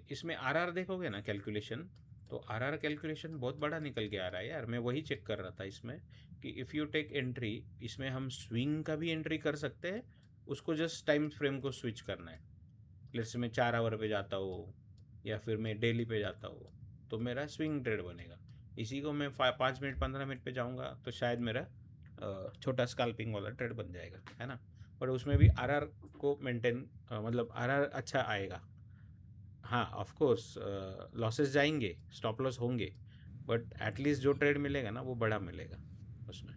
इसमें आरआर देखोगे ना कैलकुलेशन, तो आरआर कैलकुलेशन बहुत बड़ा निकल के आ रहा है यार। मैं वही चेक कर रहा था इसमें कि इफ़ यू टेक एंट्री, इसमें हम स्विंग का भी एंट्री कर सकते हैं, उसको जस्ट टाइम फ्रेम को स्विच करना है। जैसे मैं 4 आवर पे जाता हूँ या फिर मैं डेली पे जाता हूँ, तो मेरा स्विंग ट्रेड बनेगा। इसी को मैं 5 मिनट 15 मिनट पे जाऊँगा तो शायद मेरा छोटा स्कैल्पिंग वाला ट्रेड बन जाएगा, है ना। पर उसमें भी आरआर को मेंटेन, मतलब आरआर अच्छा आएगा। हाँ ऑफ कोर्स लॉसेस जाएंगे, स्टॉप लॉस होंगे, बट एटलीस्ट जो ट्रेड मिलेगा ना वो बड़ा मिलेगा उसमें।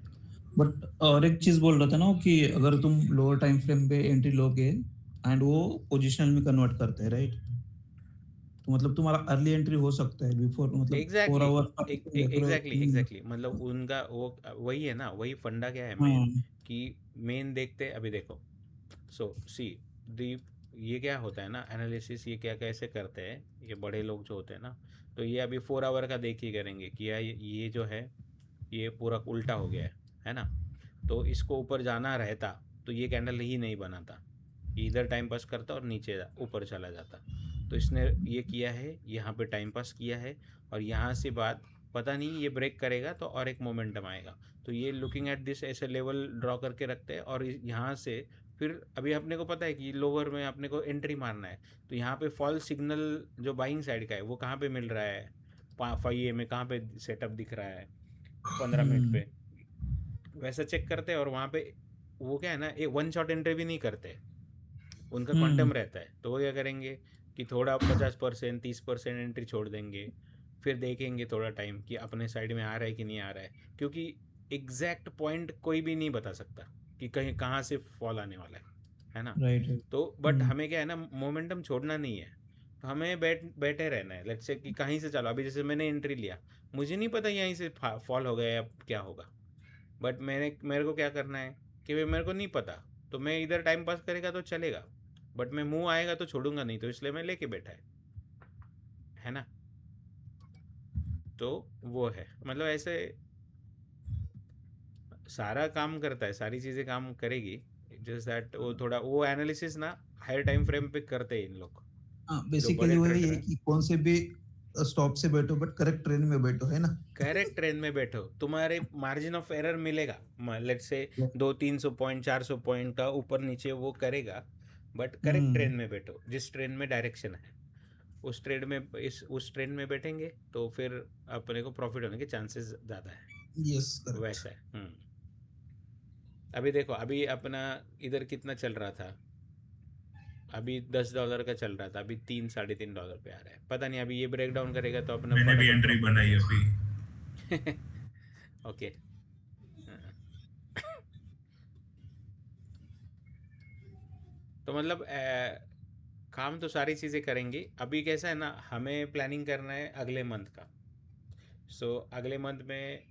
बट और एक चीज बोल रहा था ना कि अगर तुम लोअर टाइम फ्रेम पे एंट्री लोगे एंड वो पोजीशनल में कन्वर्ट करते हैं, राइट, तो मतलब तुम्हारा अर्ली एंट्री हो सकता है बिफोर, मतलब 4 आवर। एग्जैक्टली मतलब उनका वो वही है ना, वही फंडा क्या है मेन, कि मेन देखते अभी देखो। सो सी दी, ये क्या होता है ना एनालिसिस, ये क्या कैसे करते हैं ये बड़े लोग जो होते हैं ना, तो ये अभी 4 आवर का देख ही करेंगे कि यार ये जो है ये पूरा उल्टा हो गया है ना। तो इसको ऊपर जाना रहता तो ये कैंडल ही नहीं बनाता, ये इधर टाइम पास करता और नीचे ऊपर चला जाता। तो इसने ये किया है, यहाँ पे टाइम पास किया है, और यहाँ से बात पता नहीं ये ब्रेक करेगा तो और एक मोमेंटम आएगा। तो ये लुकिंग एट दिस ऐसे लेवल ड्रॉ करके रखते हैं, और यहाँ से फिर अभी अपने को पता है कि लोअर में अपने को एंट्री मारना है, तो यहाँ पे फॉल सिग्नल जो बाइंग साइड का है वो कहाँ पे मिल रहा है, 5 AM में कहाँ पे सेटअप दिख रहा है 15 मिनट पे, वैसा चेक करते हैं और वहाँ पे वो क्या है ना, एक वन शॉट एंट्री भी नहीं करते, उनका हम्म। क्वांटम रहता है। तो वो क्या करेंगे कि थोड़ा 50% 30% एंट्री छोड़ देंगे, फिर देखेंगे थोड़ा टाइम कि अपने साइड में आ रहा है कि नहीं आ रहा है, क्योंकि एग्जैक्ट पॉइंट कोई भी नहीं बता सकता कि कहीं कहाँ से फॉल आने वाला है ना। Right right. तो बट हमें क्या है ना, मोमेंटम छोड़ना नहीं है, तो हमें बैठे रहना है। लेट्स से कि कहीं से चलो, अभी जैसे मैंने एंट्री लिया, मुझे नहीं पता यहीं से फॉल हो गया या क्या होगा, बट मेरे को क्या करना है कि भाई मेरे को नहीं पता, तो मैं इधर टाइम पास करेगा तो चलेगा, बट मैं मुंह आएगा तो छोड़ूंगा नहीं, तो इसलिए मैं लेके बैठा है ना। तो वो है, मतलब ऐसे सारा काम करता है, सारी चीज़ें काम करेगी। जस्ट दैट वो थोड़ा वो एनालिसिस ना हायर टाइम फ्रेम पे करते हैं इन लोग, हाँ, जो बेसिकली बड़े वही ट्रेडर है हैं। कि कौन से भी स्टॉप से बैठो बट करेक्ट ट्रेन में बैठो, है ना। करेक्ट ट्रेन में बैठो, तुम्हारे मार्जिन ऑफ एरर मिलेगा, लेट से 200-300 पॉइंट 400 पॉइंट का ऊपर नीचे वो करेगा, बट करेक्ट ट्रेन में बैठो, जिस ट्रेन में डायरेक्शन है उस ट्रेड में, उस ट्रेन में बैठेंगे तो फिर अपने को प्रॉफिट होने के चांसेस ज़्यादा है। Yes correct. वैसा है। अभी देखो, अभी अपना इधर कितना चल रहा था, अभी $10 का चल रहा था, अभी $3-3.5 पे आ रहा है, पता नहीं अभी ये ब्रेक डाउन करेगा तो अपना मैंने भी फटाफट एंट्री profit बनाई हो अभी। जाएगा। ओके। तो मतलब काम तो सारी चीज़ें करेंगी। अभी कैसा है ना, हमें प्लानिंग करना है अगले मंथ का। सो अगले मंथ में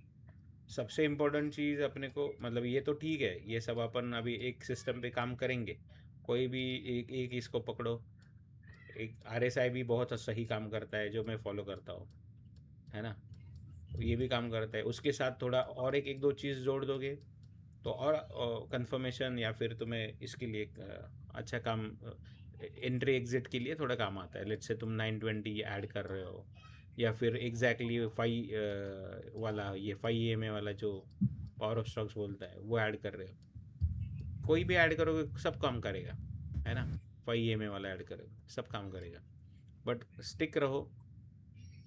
सबसे इम्पोर्टेंट चीज़ अपने को, मतलब ये तो ठीक है, ये सब अपन अभी एक सिस्टम पे काम करेंगे, कोई भी एक एक इसको पकड़ो। एक RSI भी बहुत सही काम करता है जो मैं फॉलो करता हूँ, है ना। ये भी काम करता है, उसके साथ थोड़ा और एक दो चीज़ जोड़ दोगे तो और कंफर्मेशन या फिर तुम्हें इसके लिए अच्छा काम, एंट्री एग्जिट के लिए थोड़ा काम आता है। लेट्स से तुम 920 ऐड कर रहे हो, या फिर एग्जैक्टली 5 वाला, ये 5 EMA वाला जो पावर ऑफ स्टॉक्स बोलता है वो ऐड कर रहे हो, कोई भी ऐड करोगे सब काम करेगा, है ना। 5 EMA वाला ऐड करोगे सब काम करेगा, बट स्टिक रहो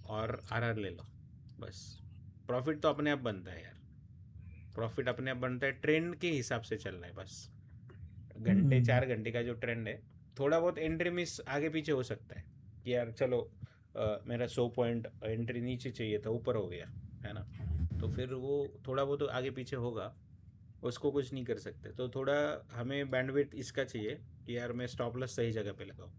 और RR ले लो बस। प्रॉफिट तो अपने आप बनता है यार, प्रॉफिट अपने आप बनता है, ट्रेंड के हिसाब से चलना है बस। घंटे 4 घंटे का जो ट्रेंड है, थोड़ा बहुत एंट्री मिस आगे पीछे हो सकता है कि यार चलो मेरा 100 पॉइंट एंट्री नीचे चाहिए था, ऊपर हो गया, है ना। तो फिर वो थोड़ा बहुत तो आगे पीछे होगा, उसको कुछ नहीं कर सकते। तो थोड़ा हमें बैंडविड्थ इसका चाहिए कि यार मैं स्टॉप लॉस सही जगह पे लगाऊँ,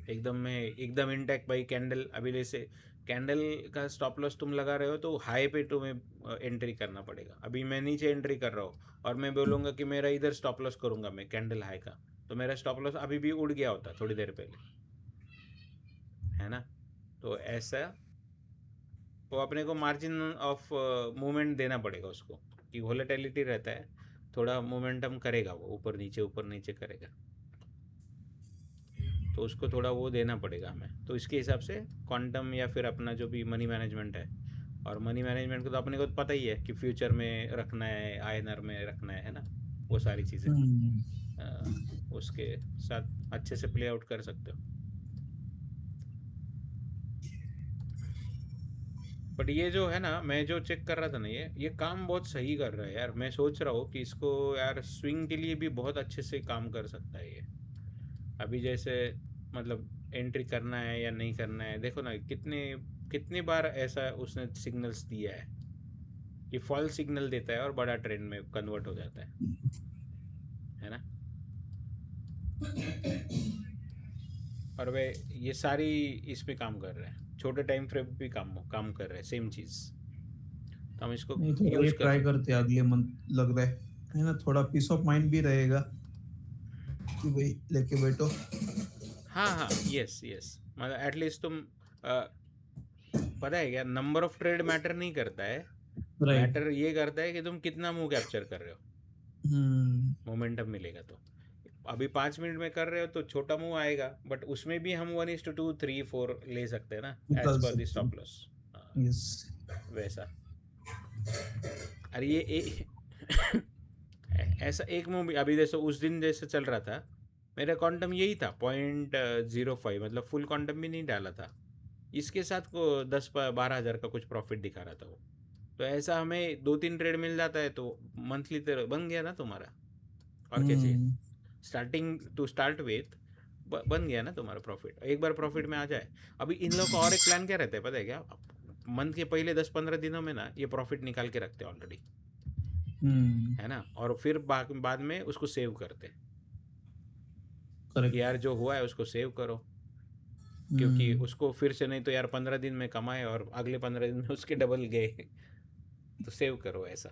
एकदम इंटैक्ट भाई। कैंडल अभी जैसे कैंडल का स्टॉप लॉस तुम लगा रहे हो तो हाई पे तुम्हें एंट्री करना पड़ेगा। अभी मैं नीचे एंट्री कर रहा हूँ और मैं बोलूँगा कि मेरा इधर स्टॉप लॉस करूँगा मैं कैंडल हाई का, तो मेरा स्टॉप लॉस अभी भी उड़ गया होता थोड़ी देर पहले, है ना। तो ऐसा वो अपने को मार्जिन ऑफ मूवमेंट देना पड़ेगा उसको, कि वोलेटिलिटी रहता है, थोड़ा मोमेंटम करेगा वो, ऊपर नीचे करेगा, तो उसको थोड़ा वो देना पड़ेगा हमें। तो इसके हिसाब से क्वांटम या फिर अपना जो भी मनी मैनेजमेंट है, और मनी मैनेजमेंट को तो अपने को पता ही है कि फ्यूचर में रखना है, INR में रखना है ना, वो सारी चीज़ें उसके साथ अच्छे से प्ले आउट कर सकते हो। बट ये जो है ना, मैं जो चेक कर रहा था ना, ये काम बहुत सही कर रहा है यार। मैं सोच रहा हूँ कि इसको यार स्विंग के लिए भी बहुत अच्छे से काम कर सकता है ये। अभी जैसे मतलब एंट्री करना है या नहीं करना है, देखो ना कितनी बार ऐसा उसने सिग्नल्स दिया है कि फॉल्स सिग्नल देता है और बड़ा ट्रेंड में कन्वर्ट हो जाता है ना। और वे ये सारी इस पे काम कर रहे हैं, छोटे टाइम फ्रेम भी काम कर रहे हैं, सेम चीज़। तो हम इसको नहीं, थोड़ा ये यूज़ कर ट्राई सकते करते हैं अगले मंथ, लग रहा है ना। थोड़ा पीस ऑफ माइंड भी रहेगा कि भाई लेके बैठो। हाँ, यस मतलब एटलीस्ट तुम पता है क्या, नंबर ऑफ ट्रेड मैटर नहीं करता है, राइट। मैटर ये करता है कि तुम कितना मूव कैप्चर कर रहे हो, मोमेंटम मिलेगा। तो अभी 5 मिनट में कर रहे हो तो छोटा मूव आएगा, बट उसमें भी हम 1:2 3 4 ले सकते हैं ना, एज निकाल पर द सकते स्टॉप हैं। लॉस। यस। वैसा। अरे ये ऐसा एक मूव अभी जैसे उस दिन जैसे चल रहा था, मेरा क्वांटम यही था 0.05, मतलब फुल क्वांटम भी नहीं डाला था। इसके साथ को 10-12 हज़ार का कुछ प्रॉफिट दिखा रहा था वो, तो ऐसा हमें 2-3 ट्रेड मिल जाता है तो मंथली तो बन गया ना तुम्हारा। और क्या चाहिए? स्टार्टिंग टू स्टार्ट विथ बन गया ना तुम्हारा प्रॉफिट। एक बार प्रॉफिट में आ जाए। अभी इन लोग का और एक प्लान क्या रहता है पता है क्या? मंथ के पहले 10-15 दिनों में ना ये प्रॉफिट निकाल के रखते हैं ऑलरेडी, है ना? और फिर बाद में उसको सेव करते हैं कि करेक्ट। यार जो हुआ है उसको सेव करो, क्योंकि उसको फिर से नहीं तो यार 15 दिन में कमाए और अगले 15 दिन में उसके डबल गए तो सेव करो ऐसा।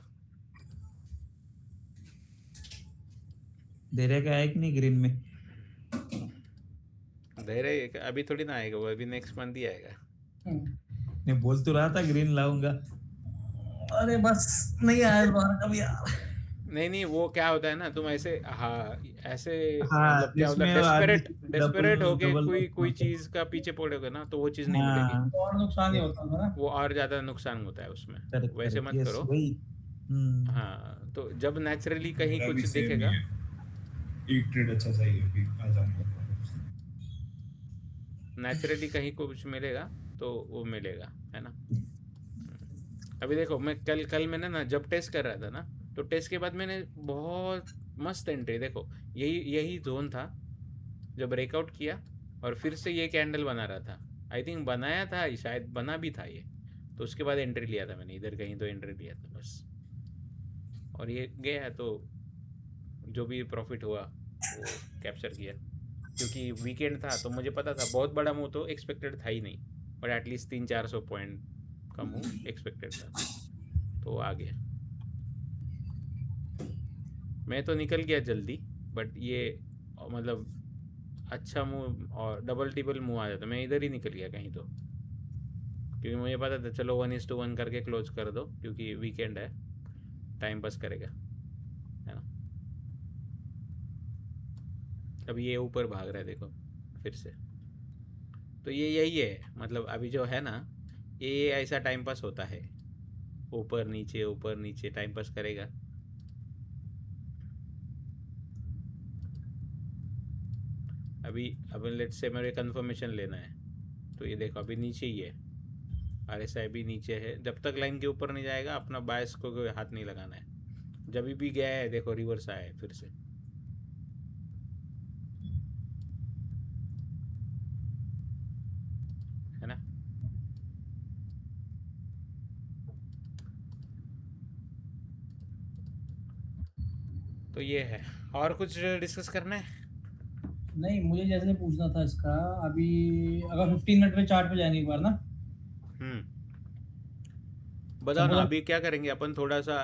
दे रहे का है कि नहीं ग्रीन में? धैर्य अभी थोड़ी ना आएगा, वो अभी नेक्स्ट मंथ ही आएगा। मैं बोल तो रहा था ग्रीन लाऊंगा, अरे बस नहीं आया इस बार कभी यार। नहीं वो क्या होता है ना, तुम ऐसे ऐसे हाँ, मतलब क्या होता है, इसमें आदमी डेस्परेट होके डबल कोई चीज़ का पीछे पड़ोगे ना तो वो चीज़ नहीं मिलेगी, हाँ, और नुकसान ही होता है ना। वो और ज़्यादा नुकसान होता है उसमें। करेक्ट वैसे करेक्ट, मत यस करो। वही। हाँ, तो जब नेचुरली कहीं मेरा कुछ भी सेम ही दिखेगा, है, एक ट्रेड अच्छा चाहिए अभी आ जाऊंगा। नेचुरली कहीं कुछ मिलेगा तो वो मिलेगा, है ना? अभी देखो मैं कल मैंने ना जब टेस्ट कर रहा था ना, तो टेस्ट के बाद मैंने बहुत मस्त एंट्री, देखो यही जोन था जब ब्रेकआउट किया और फिर से ये कैंडल बना रहा था। आई थिंक बनाया था, शायद बना भी था ये, तो उसके बाद एंट्री लिया था मैंने, इधर कहीं तो एंट्री लिया था बस, और ये गया तो जो भी प्रॉफिट हुआ वो कैप्चर किया, क्योंकि वीकेंड था तो मुझे पता था बहुत बड़ा मूव तो एक्सपेक्टेड था ही नहीं, बट एटलीस्ट 300-400 पॉइंट का मूव एक्सपेक्टेड था, तो आ गया। मैं तो निकल गया जल्दी, बट ये मतलब अच्छा मूव और डबल टिबल मूव आ जाता, मैं इधर ही निकल गया कहीं तो, क्योंकि मुझे पता था चलो 1:1 करके क्लोज कर दो, क्योंकि वीकेंड है, टाइम पास करेगा, है ना? अब ये ऊपर भाग रहा है देखो फिर से, तो ये यही है मतलब अभी जो है ना, ये ऐसा टाइम पास होता है, ऊपर नीचे टाइम पास करेगा। अभी लेट्स से मेरे कंफर्मेशन लेना है, तो ये देखो अभी नीचे ही है, RSI भी नीचे है, जब तक लाइन के ऊपर नहीं जाएगा अपना बायस को कोई हाथ नहीं लगाना है। जब भी गया है देखो रिवर्स आया है फिर से, है ना? तो ये है, और कुछ डिस्कस करना है? नहीं, मुझे जैसे पूछना था इसका, अभी अगर 15 मिनट में चार्ट पे जाएंगे एक बार ना, बताओ ना सपोज अभी क्या करेंगे अपन, थोड़ा सा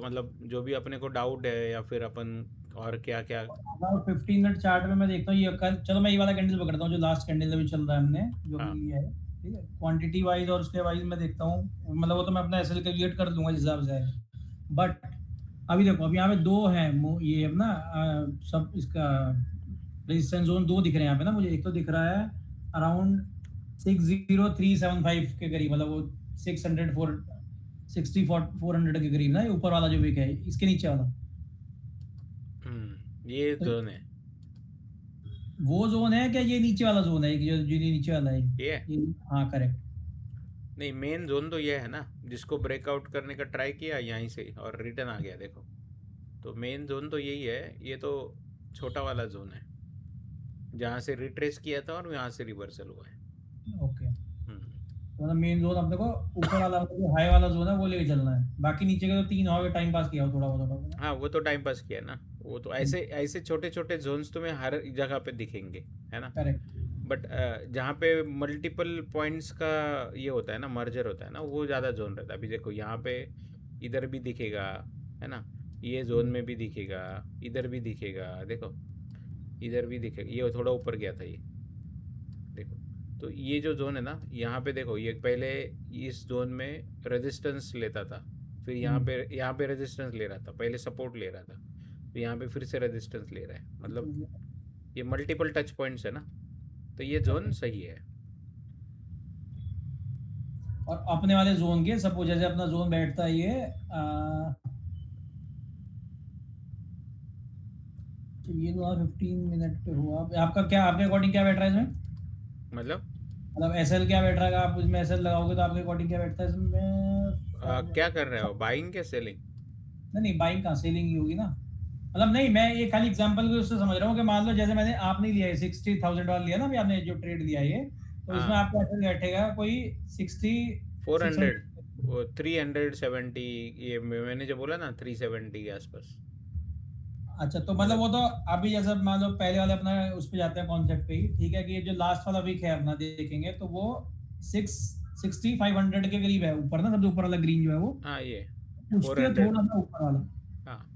मतलब जो भी अपने को डाउट है या फिर अपन और क्या क्या। अगर 15 मिनट चार्ट में मैं देखता हूँ ये चलो मैं ये वाला कैंडल पकड़ता हूँ जो लास्ट कैंडल अभी चल रहा है हमने जो हाँ भी है, ठीक है, क्वांटिटी वाइज और उसके वाइज मैं देखता हूँ, मतलब वो तो मैं अपना एसएल कैलकुलेट कर लूंगा जिस हिसाब से है। बट अभी देखो अभी यहाँ पे दो हैं ये अपना सब इसका रेजिस्टेंस जोन दो दिख रहे हैं यहाँ पे ना मुझे, एक तो दिख रहा है अराउंड 60375 के करीब, मतलब वो 400 के करीब ना, ये ऊपर वाला जो विक है इसके नीचे वाला, ये तो जोन है, वो जोन है क्या, ये नीचे वाला जोन है जो जो ये नीचे वाला है ये ये? हाँ करेक्ट। नहीं, मेन जोन तो ये है ना, जिसको ब्रेकआउट करने का ट्राई किया यहीं से और रिटर्न आ गया देखो, तो मेन जोन तो यही है, ये तो छोटा वाला जोन है जहाँ से रिट्रेस किया था और यहाँ से रिवर्सल हुआ है। ओके, मतलब मेन जोन अपने को ऊपर वाला जो हाई वाला जोन है वो लेके चलना है, बाकी नीचे के तो तीन और टाइम पास किया हो थोड़ा बहुत। हाँ वो तो टाइम पास किया ना, वो तो ऐसे ऐसे छोटे छोटे जोन्स तुम्हें हर जगह पे दिखेंगे, है ना? करेक्ट। बट जहाँ पे मल्टीपल पॉइंट्स का ये होता है ना, मर्जर होता है ना, वो ज़्यादा जोन रहता है। अभी देखो यहाँ पे इधर भी दिखेगा, है ना? ये जोन में भी दिखेगा, इधर भी दिखेगा, देखो इधर भी दिखेगा, ये थोड़ा ऊपर गया था ये, देखो। तो ये जो जोन है ना, यहाँ पे देखो ये पहले इस जोन में रेजिस्टेंस लेता था, फिर यहाँ पे रेजिस्टेंस ले रहा था, पहले सपोर्ट ले रहा था, तो यहाँ पे फिर से रेजिस्टेंस ले रहा है, मतलब ये मल्टीपल टच पॉइंट्स है ना, तो ये जोन सही है। और अपने वाले जोन के सपोज जैसे अपना जोन बैठता है ये ये तो 15 मिनट पे हुआ, आपका क्या आपके अकॉर्डिंग क्या बैठ रहा है इसमें? मतलब मतलब एसएल क्या बैठ रहा है, आप उसमें एसएल लगाओगे तो आपके अकॉर्डिंग क्या बैठता है इसमें? क्या कर रहे हो, बाइंग क्या सेलिंग? नहीं बाइंग कहाँ, सेलिंग ही होगी ना। मतलब नहीं, मैं ये खाली एग्जांपल के उससे समझ रहा हूँ कि मान लो जैसे मैंने आपने लिया है 60,000 वाला लिया ना अभी आपने जो ट्रेड लिया है ये, तो इसमें हाँ, आपका एसएल बैठेगा कोई 60 400, 600। वो 370, ये मैंने जो बोला ना 370 के आसपास। अच्छा तो मतलब मतलब वो तो अभी जैसे मान लो पहले वाले अपना उस पे जाते हैं कॉन्सेप्ट पे ही, ठीक है कि ये जो लास्ट वाला वीक है अपना देखेंगे तो वो 500 के करीब है ऊपर ना, सबसे ऊपर वाला ग्रीन जो है वो हाँ, ये उसके 400। थोड़ा सा ऊपर वाला। हाँ,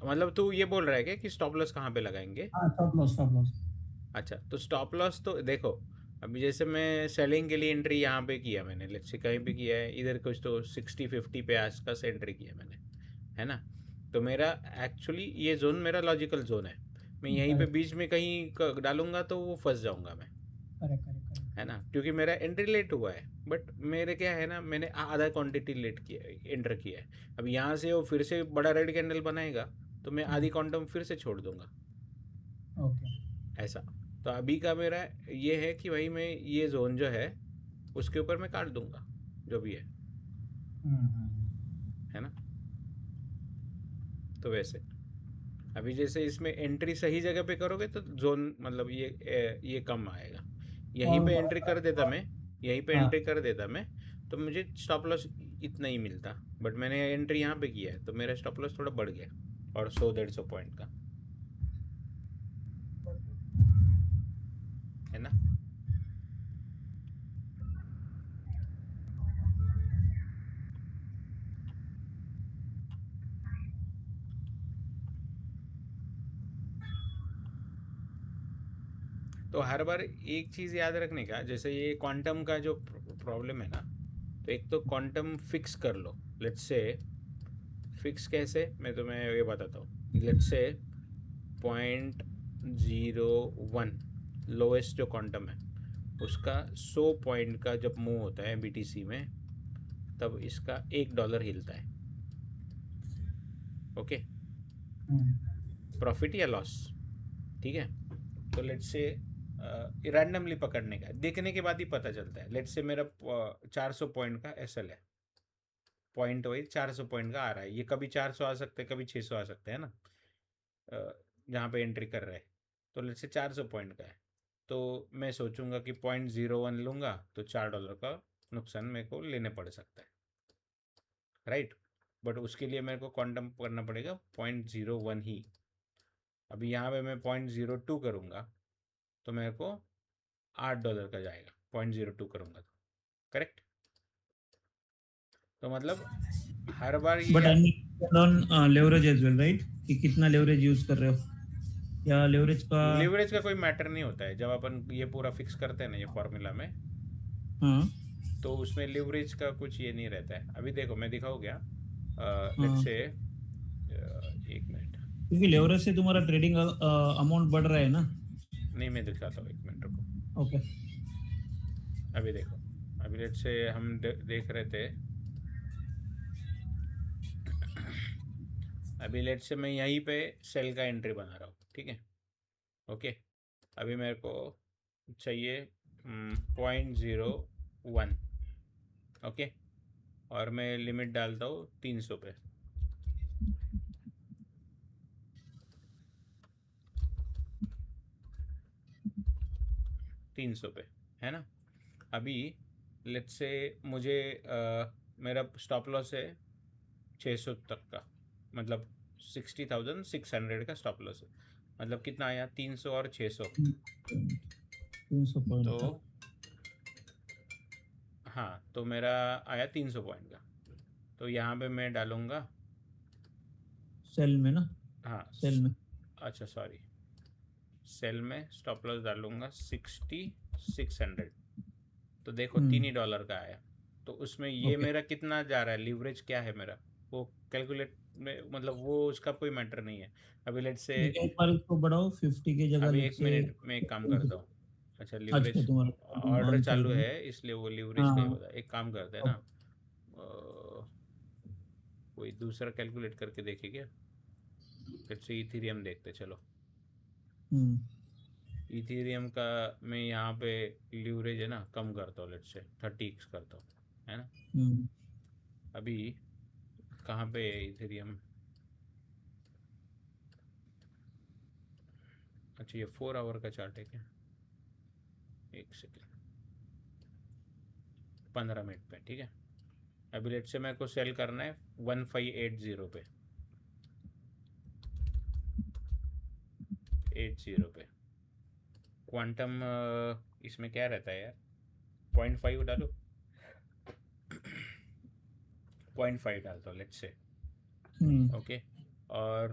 मतलब तू ये बोल रहा है क्या कि स्टॉप लॉस कहाँ पे लगाएंगे? हाँ स्टॉप लॉस स्टॉप लॉस। अच्छा, तो स्टॉप लॉस तो देखो, अभी जैसे मैं सेलिंग के लिए एंट्री यहाँ पे किया मैंने, लेट्स से कहीं पे किया है इधर, कुछ तो 60-50 पे आसपास एंट्री किया मैंने, है ना? तो मेरा एक्चुअली ये जोन मेरा लॉजिकल जोन है। मैं यहीं पे करेक्ट बीच में कहीं डालूंगा तो वो फंस जाऊंगा मैं, करेक्ट करेक्ट। है ना? क्योंकि मेरा एंट्री लेट हुआ है, बट मेरे क्या है ना, मैंने आधा क्वांटिटी लेट किया, एंटर किया है। अब यहाँ से वो फिर से बड़ा रेड कैंडल बनाएगा तो मैं आधी क्वांटम फिर से छोड़ दूंगा, ओके। ऐसा। तो अभी का मेरा ये है कि भाई मैं ये जोन जो है उसके ऊपर मैं काट दूंगा जो भी है ना? तो वैसे अभी जैसे इसमें एंट्री सही जगह पे करोगे तो जोन मतलब ये कम आएगा। यहीं और पे एंट्री कर देता मैं, यहीं पे हाँ एंट्री कर देता मैं, तो मुझे स्टॉप लॉस इतना ही मिलता। बट मैंने एंट्री यहाँ पे किया है तो मेरा स्टॉप लॉस थोड़ा बढ़ गया, और 100-150 पॉइंट का, है ना? तो हर बार एक चीज़ याद रखने का, जैसे ये क्वांटम का जो प्रॉब्लम है ना, तो एक तो क्वांटम फिक्स कर लो। लेट्स से फिक्स कैसे, मैं तुम्हें ये बताता हूँ। लेट्स से 0.01 लोएस्ट जो क्वांटम है उसका 100 पॉइंट का जब मूव होता है बीटीसी में, तब इसका $1 हिलता है। ओके, प्रॉफिट या लॉस, ठीक है? तो लेट्स से रैंडमली पकड़ने का, देखने के बाद ही पता चलता है। लेट्स से मेरा 400 पॉइंट का एसएल है, पॉइंट वाइज 400 पॉइंट का आ रहा है। ये कभी 400 आ सकते हैं, कभी 600 आ सकते हैं ना, जहाँ पे एंट्री कर रहा है। तो लेट्स से 400 पॉइंट का है, तो मैं सोचूंगा कि 0.01 लूँगा तो $4 का नुकसान मेरे को लेने पड़ सकता है, राइट? बट उसके लिए मेरे को क्वांटम करना पड़ेगा 0.01 ही। अभी यहाँ पे मैं 0.02 करूँगा तो मेरे को $8 का जाएगा, 0.02 करूँगा तो, करेक्ट? तो मतलब हर बार ये but I mean on leverage as well, right? कि कितना लेवरेज यूज कर रहे हो, या लेवरेज का? लिवरेज का कोई मैटर नहीं होता है जब अपन ये पूरा फिक्स करते हैं ना ये फॉर्मूला में, हाँ तो उसमें लिवरेज का कुछ ये नहीं रहता है। अभी देखो मैं दिखाऊँ क्या, लेट्स हाँ, से एक मिनट, क्योंकि लेवरेज से तुम्हारा ट्रेडिंग अमाउंट बढ़ रहा है ना। नहीं मैं दिखाता हूँ, एक मिनट रुको। ओके। अभी देखो, अभी लेट्स से हम देख रहे थे, अभी लेट्स से मैं यहीं पे सेल का एंट्री बना रहा हूँ, ठीक है? ओके, अभी मेरे को चाहिए 0.01, ओके, और मैं लिमिट डालता हूँ 300 पे, 300 पे, है ना? अभी लेट्स से मुझे मेरा स्टॉप लॉस है 600 तक का, मतलब 60,600 का स्टॉप लॉस है। मतलब कितना आया, 300 और 600, 300 पॉइंट तो तक। हाँ, तो मेरा आया 300 पॉइंट का। तो यहाँ पे मैं डालूँगा, सेल में ना, हाँ सेल में। अच्छा सॉरी, सेल में स्टॉप लॉस डालूँगा 60,600। तो देखो $3 का आया। तो उसमें ये ओके। मेरा कितना जा रहा है, लीवरेज क्या है मेरा, वो कैलकुलेट में, मतलब वो उसका कोई मैटर नहीं है। अभी लेट से, एक बार इसको बढ़ाओ 50 की जगह, अभी लेट एक से। मिनट में एक काम करता हूँ। अच्छा, अच्छा, लीवरेज तुम्हारा ऑर्डर ऑन चल चालू रहा है। है इसलिए वो लीवरेज का ही हाँ। होता है। एक काम करते हैं ना, ओके। कोई दूसरा कैलकुलेट करके देखे क्या? फिर से इथीरियम देखते, चलो। हम्म। इथेरियम का मैं यहाँ पे लीवरेज है ना कम करता हूँ, लेट्स से 30x करता हूँ, है ना। हम्म, अभी कहाँ पे है इथेरियम? अच्छा ये 4 आवर का चार्ट है क्या? एक सेकेंड, 15 मिनट पे, ठीक है। अभी लेट से मेरे को सेल करना है 1580 पे, 80 पे। क्वांटम इसमें क्या रहता है यार, 0.5 डालो, 0.5 डालता हूँ लेट्स से, ओके। और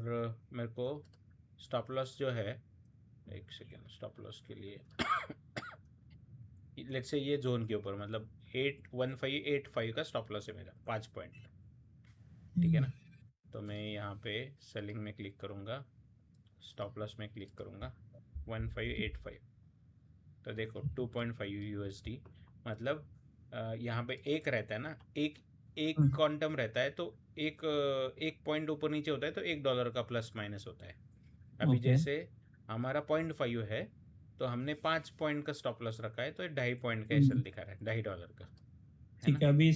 मेरे को स्टॉप लॉस जो है, एक सेकेंड, स्टॉप लॉस के लिए लेट्स से ये जोन के ऊपर मतलब 1585 का स्टॉप लॉस है मेरा, 5 पॉइंट, ठीक है ना। तो मैं यहाँ पे सेलिंग में क्लिक करूँगा, स्टॉप लॉस में क्लिक करूँगा 1585, तो देखो 2.5 USD, मतलब यहाँ पे एक रहता है ना, एक एक क्वांटम रहता है, तो एक पॉइंट ऊपर नीचे होता है तो $1 का प्लस माइनस होता है। अभी ओके, जैसे हमारा 0.5 है तो हमने 5 पॉइंट का स्टॉप लॉस रखा है, तो 2.5 पॉइंट का एसएल दिखा रहा है, $2.5 का, है ना। ठीक है। अभी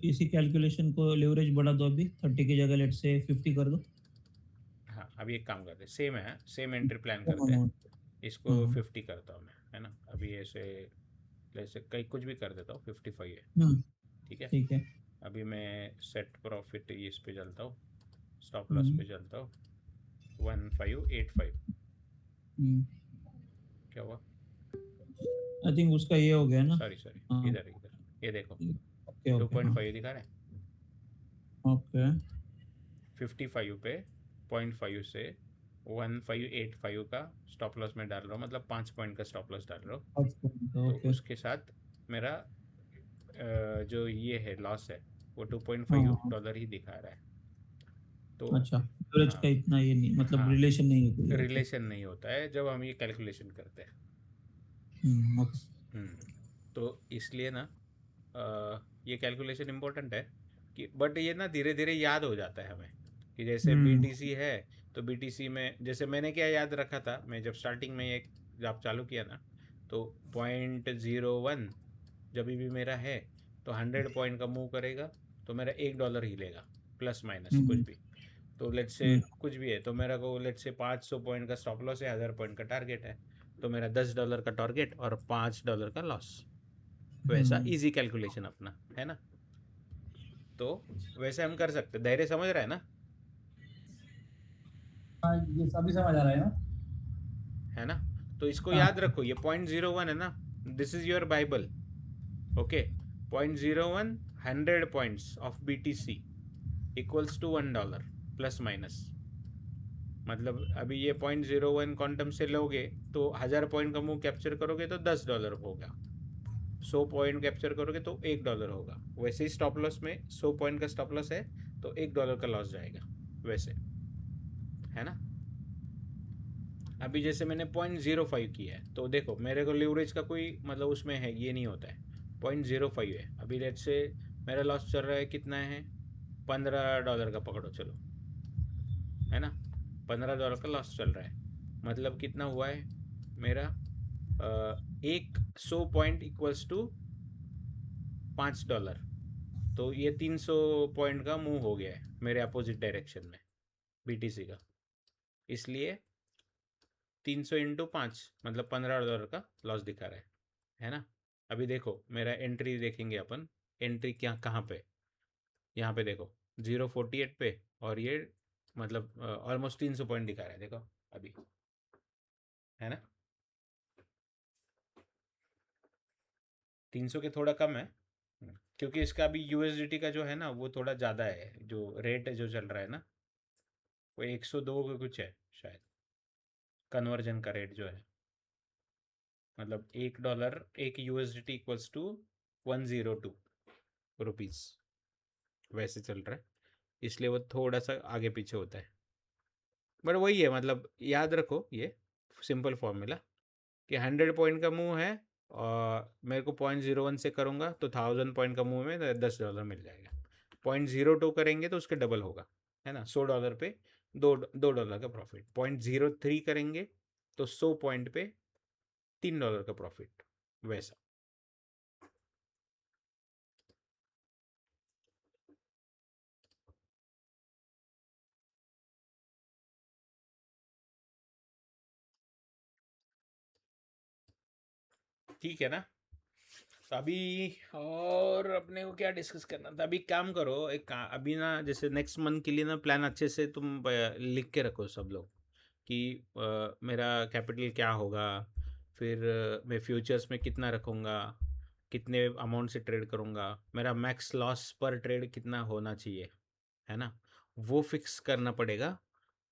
इसी कैलकुलेशन को लेवरेज बढ़ा दो, अभी 30 की जगह लेट से 50 कर दो। हाँ अभी एक काम करते हैं, सेम है, सेम एंट्री प्लान हाँ, करते हैं, इसको हाँ, 50 करता हूँ मैं, है ना। अभी ऐसे जैसे कहीं कुछ भी कर देता हूँ, 55 है, हाँ, ठीक है। ठीक है। अभी मैं सेट प्रॉफिट इस पे चलता हूँ, स्टॉप लॉस हम्म, पे चलता हूँ 1585, हम्म। क्या हुआ, आई थिंक उसका ये हो गया ना। सॉरी सॉरी, हाँ, इधर इधर ये देखो ओके ओके, हाँ, 2.5 दिखा रहा है, ओके, 55 पे 0.5 से 1585 का स्टॉप लॉस में डाल रहा हूँ, मतलब 5 पॉइंट का स्टॉप लॉस डाल रहा हूँ। तो ओके, उसके साथ मेरा जो ये है लॉस है वो हाँ, हाँ, $2.5 ही दिखा रहा है। तो अच्छा, लेवरेज हाँ का इतना ये नहीं, मतलब हाँ, रिलेशन नहीं है कोई, ओके। रिलेशन नहीं होता है जब हम ये कैलकुलेशन करते हैं। ओके, तो इसलिए ना ये कैलकुलेशन इम्पोर्टेंट है कि, बट ये ना धीरे धीरे याद हो जाता है हमें, कि जैसे बीटीसी है तो बीटीसी में जैसे मैंने क्या याद रखा था, मैं जब स्टार्टिंग में ये जब चालू किया ना, तो 0.01 जब भी मेरा है तो 100 पॉइंट का मूव करेगा तो मेरा $1 ही लेगा, प्लस माइनस कुछ भी। तो लेट्स से कुछ भी है तो मेरा को लेट्स से 500 पॉइंट का स्टॉप लॉस है, 1000 पॉइंट का टारगेट है, तो मेरा $10 का टारगेट और $5 का लॉस, वैसा इजी कैलकुलेशन अपना, है ना। तो वैसे हम कर सकते, धैर्य समझ रहा है ना, हाँ ये सभी समझ आ रहा है ना। है ना। तो इसको हाँ याद रखो, ये 0.01 है ना, this is your Bible, okay. 0.01 100 points of BTC equals to $1 plus minus, मतलब अभी ये 0.01 क्वांटम से लोगे तो 1000 पॉइंट का मूव कैप्चर करोगे तो $10 होगा, 100 पॉइंट कैप्चर करोगे तो $1 होगा। वैसे ही स्टॉप लॉस में 100 पॉइंट का स्टॉप लॉस है तो $1 का लॉस जाएगा, वैसे, है ना। अभी जैसे मैंने 0.05 किया है तो देखो मेरे को लीवरेज का कोई मतलब उसमें है ये नहीं होता है, 0.05 है। अभी लेट से मेरा लॉस चल रहा है, कितना है, $15 का पकड़ो चलो, है ना। $15 का लॉस चल रहा है, मतलब कितना हुआ है मेरा, एक 100 पॉइंट इक्वल्स टू $5, तो ये 300 पॉइंट का मूव हो गया है मेरे अपोजिट डायरेक्शन में BTC का, इसलिए 300 इंटू 5 मतलब $15 का लॉस दिखा रहा है ना। अभी देखो मेरा एंट्री देखेंगे अपन, एंट्री क्या कहाँ पे, यहाँ पे देखो 0.48 पे, और ये मतलब ऑलमोस्ट 300 पॉइंट दिखा रहा है, देखो अभी, है ना। 300 के थोड़ा कम है, क्योंकि इसका अभी USDT का जो है ना वो थोड़ा ज़्यादा है, जो रेट है जो चल रहा है ना वो 102 का कुछ है शायद, कन्वर्जन का रेट जो है, मतलब $1 एक USDT इक्वल्स टू 102 रुपीज़, वैसे चल रहा है, इसलिए वो थोड़ा सा आगे पीछे होता है। बट वही है, मतलब याद रखो ये सिंपल फॉर्मूला कि 100 पॉइंट का मूव है और मेरे को 0.01 से करूँगा तो 1000 पॉइंट का मूव में $10 मिल जाएगा, 0.02 करेंगे तो उसके डबल होगा, है ना। $100 पे $2 का प्रॉफिट, 0.03 करेंगे तो 100 पॉइंट पे $3 का प्रॉफिट, वैसा। ठीक है ना? तो अभी और अपने को क्या डिस्कस करना था? अभी काम करो, अभी ना जैसे नेक्स्ट मंथ के लिए ना प्लान अच्छे से तुम लिख के रखो सब लोग कि मेरा कैपिटल क्या होगा, फिर मैं फ्यूचर्स में कितना रखूँगा, कितने अमाउंट से ट्रेड करूँगा, मेरा मैक्स लॉस पर ट्रेड कितना होना चाहिए, है ना? वो फिक्स करना पड़ेगा।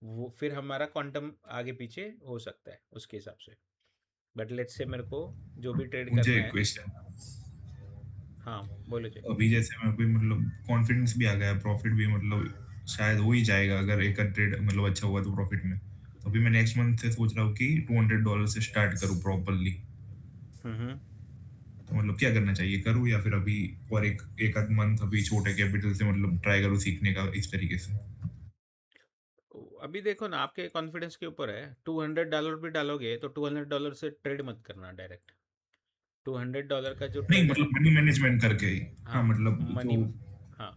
वो फिर हमारा क्वांटम आगे पीछे हो सकता है उसके हिसाब से। बट लेट्स से मेरे को जो भी ट्रेड मुझे करना एक है। क्वेश्चन, हाँ, बोलो जी। अभी जैसे मैं अभी मतलब कॉन्फिडेंस भी आ गया, प्रॉफिट भी मतलब शायद हो ही जाएगा अगर एक ट्रेड मतलब अच्छा हुआ तो प्रॉफिट में। तो अभी मैं नेक्स्ट मंथ से सोच रहा हूँ कि $200 से स्टार्ट करूँ प्रॉपरली। हम्म। तो मतलब क्या करना चाहिए, करूँ या फिर अभी और एक आध मंथ अभी छोटे कैपिटल से मतलब ट्राई करूँ सीखने का इस तरीके से? अभी देखो ना, आपके कॉन्फिडेंस के ऊपर है। $200 भी डालोगे तो $200 से ट्रेड मत करना डायरेक्ट। $200 का जो नहीं ट्रेड है, मतलब मनी मैनेजमेंट करके ही। हाँ हाँ, मतलब मनी, जो, हाँ,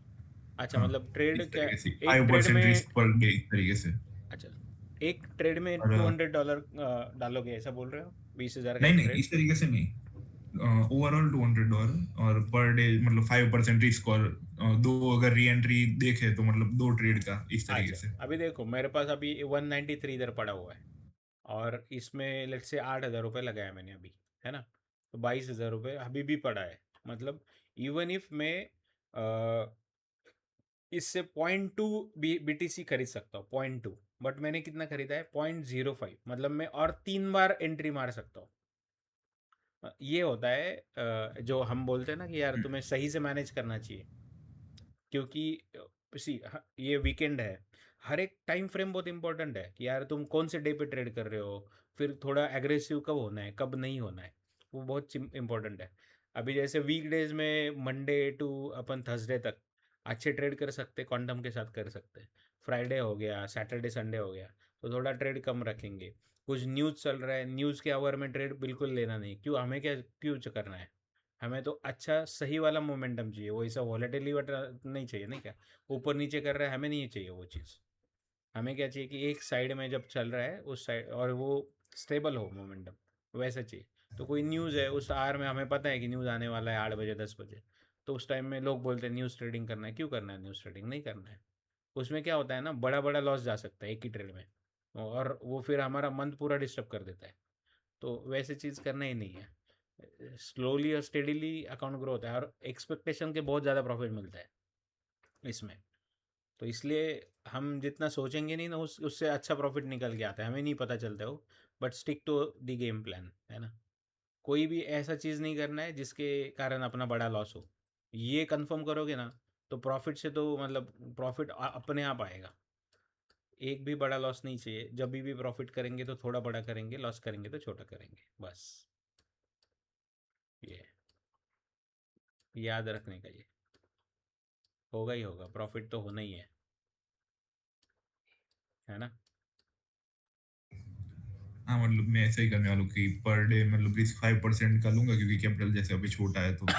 अच्छा, हाँ, मतलब ट्रेड इस क्या, तरीके से एक ट्रेड 5% में, रिस्क पर डे इस तरीके से। अच्छा, एक ट्रेड में और $200 डालोगे, ऐसा बोल रहे हो? 20,000 का नहीं एक नहीं ट्रेड। इस तरीके से नहीं, ओवरऑल $200 और पर डे मतलब 5% रिस्क, और दो अगर री एंट्री देखे तो मतलब दो ट्रेड का इस तरीके अच्छा, से। अभी देखो मेरे पास अभी 193 इधर पड़ा हुआ है, और इसमें लेट से $8,000 लगाया मैंने अभी, है ना? तो $22,000 अभी भी पड़ा है। मतलब इवन इफ मैं इससे 0.2 BTC खरीद सकता हूँ, 0.2, बट मैंने कितना खरीदा है? 0.05, मतलब मैं और 3 बार एंट्री मार सकता हूँ। ये होता है जो हम बोलते हैं ना कि यार तुम्हें सही से मैनेज करना चाहिए, क्योंकि ये वीकेंड है, हर एक टाइम फ्रेम बहुत इंपॉर्टेंट है कि यार तुम कौन से डे पे ट्रेड कर रहे हो, फिर थोड़ा एग्रेसिव कब होना है, कब नहीं होना है, वो बहुत इंपॉर्टेंट है। अभी जैसे वीकडेज में मंडे टू अपन थर्सडे तक अच्छे ट्रेड कर सकते, क्वांटम के साथ कर सकते। फ्राइडे हो गया, सैटरडे संडे हो गया, तो थोड़ा ट्रेड कम रखेंगे। कुछ न्यूज़ चल रहा है, न्यूज़ के आवर में ट्रेड बिल्कुल लेना नहीं। क्यों? हमें क्या क्यों करना है? हमें तो अच्छा सही वाला मोमेंटम चाहिए, वो ऐसा वॉलेटिली नहीं चाहिए, नहीं क्या ऊपर नीचे कर रहा है, हमें नहीं चाहिए वो चीज़। हमें क्या चाहिए कि एक साइड में जब चल रहा है उस साइड, और वो स्टेबल हो मोमेंटम, वैसा चाहिए। तो कोई न्यूज़ है उस आर में, हमें पता है कि न्यूज़ आने वाला है 8 बजे 10 बजे, तो उस टाइम में लोग बोलते हैं न्यूज़ ट्रेडिंग करना है। क्यों करना है न्यूज़ ट्रेडिंग? नहीं करना है। उसमें क्या होता है ना, बड़ा बड़ा लॉस जा सकता है एक ही ट्रेड में, और वो फिर हमारा मंथ पूरा डिस्टर्ब कर देता है। तो वैसे चीज़ करना ही नहीं है। स्लोली और स्टेडीली अकाउंट ग्रो होता है, और एक्सपेक्टेशन के बहुत ज़्यादा प्रॉफिट मिलता है इसमें। तो इसलिए हम जितना सोचेंगे नहीं ना, उससे अच्छा प्रॉफिट निकल के आता है, हमें नहीं पता चलता हो। But stick to the game plan, है ना? कोई भी ऐसा चीज़ नहीं करना है जिसके कारण अपना बड़ा लॉस हो। ये कंफर्म करोगे ना, तो प्रॉफिट से तो मतलब प्रॉफिट अपने आप आएगा। एक भी बड़ा लॉस नहीं चाहिए। जब भी प्रॉफिट करेंगे तो थोड़ा बड़ा करेंगे, लॉस करेंगे तो छोटा करेंगे, बस। ये याद रखने का, ये होगा ही होगा, प्रॉफिट तो होना ही है ना? हाँ मतलब मैं ऐसा ही करने वाला हूँ कि पर डे मतलब रिस्क 5% का लूंगा, क्योंकि कैपिटल जैसे अभी छोटा है तो इस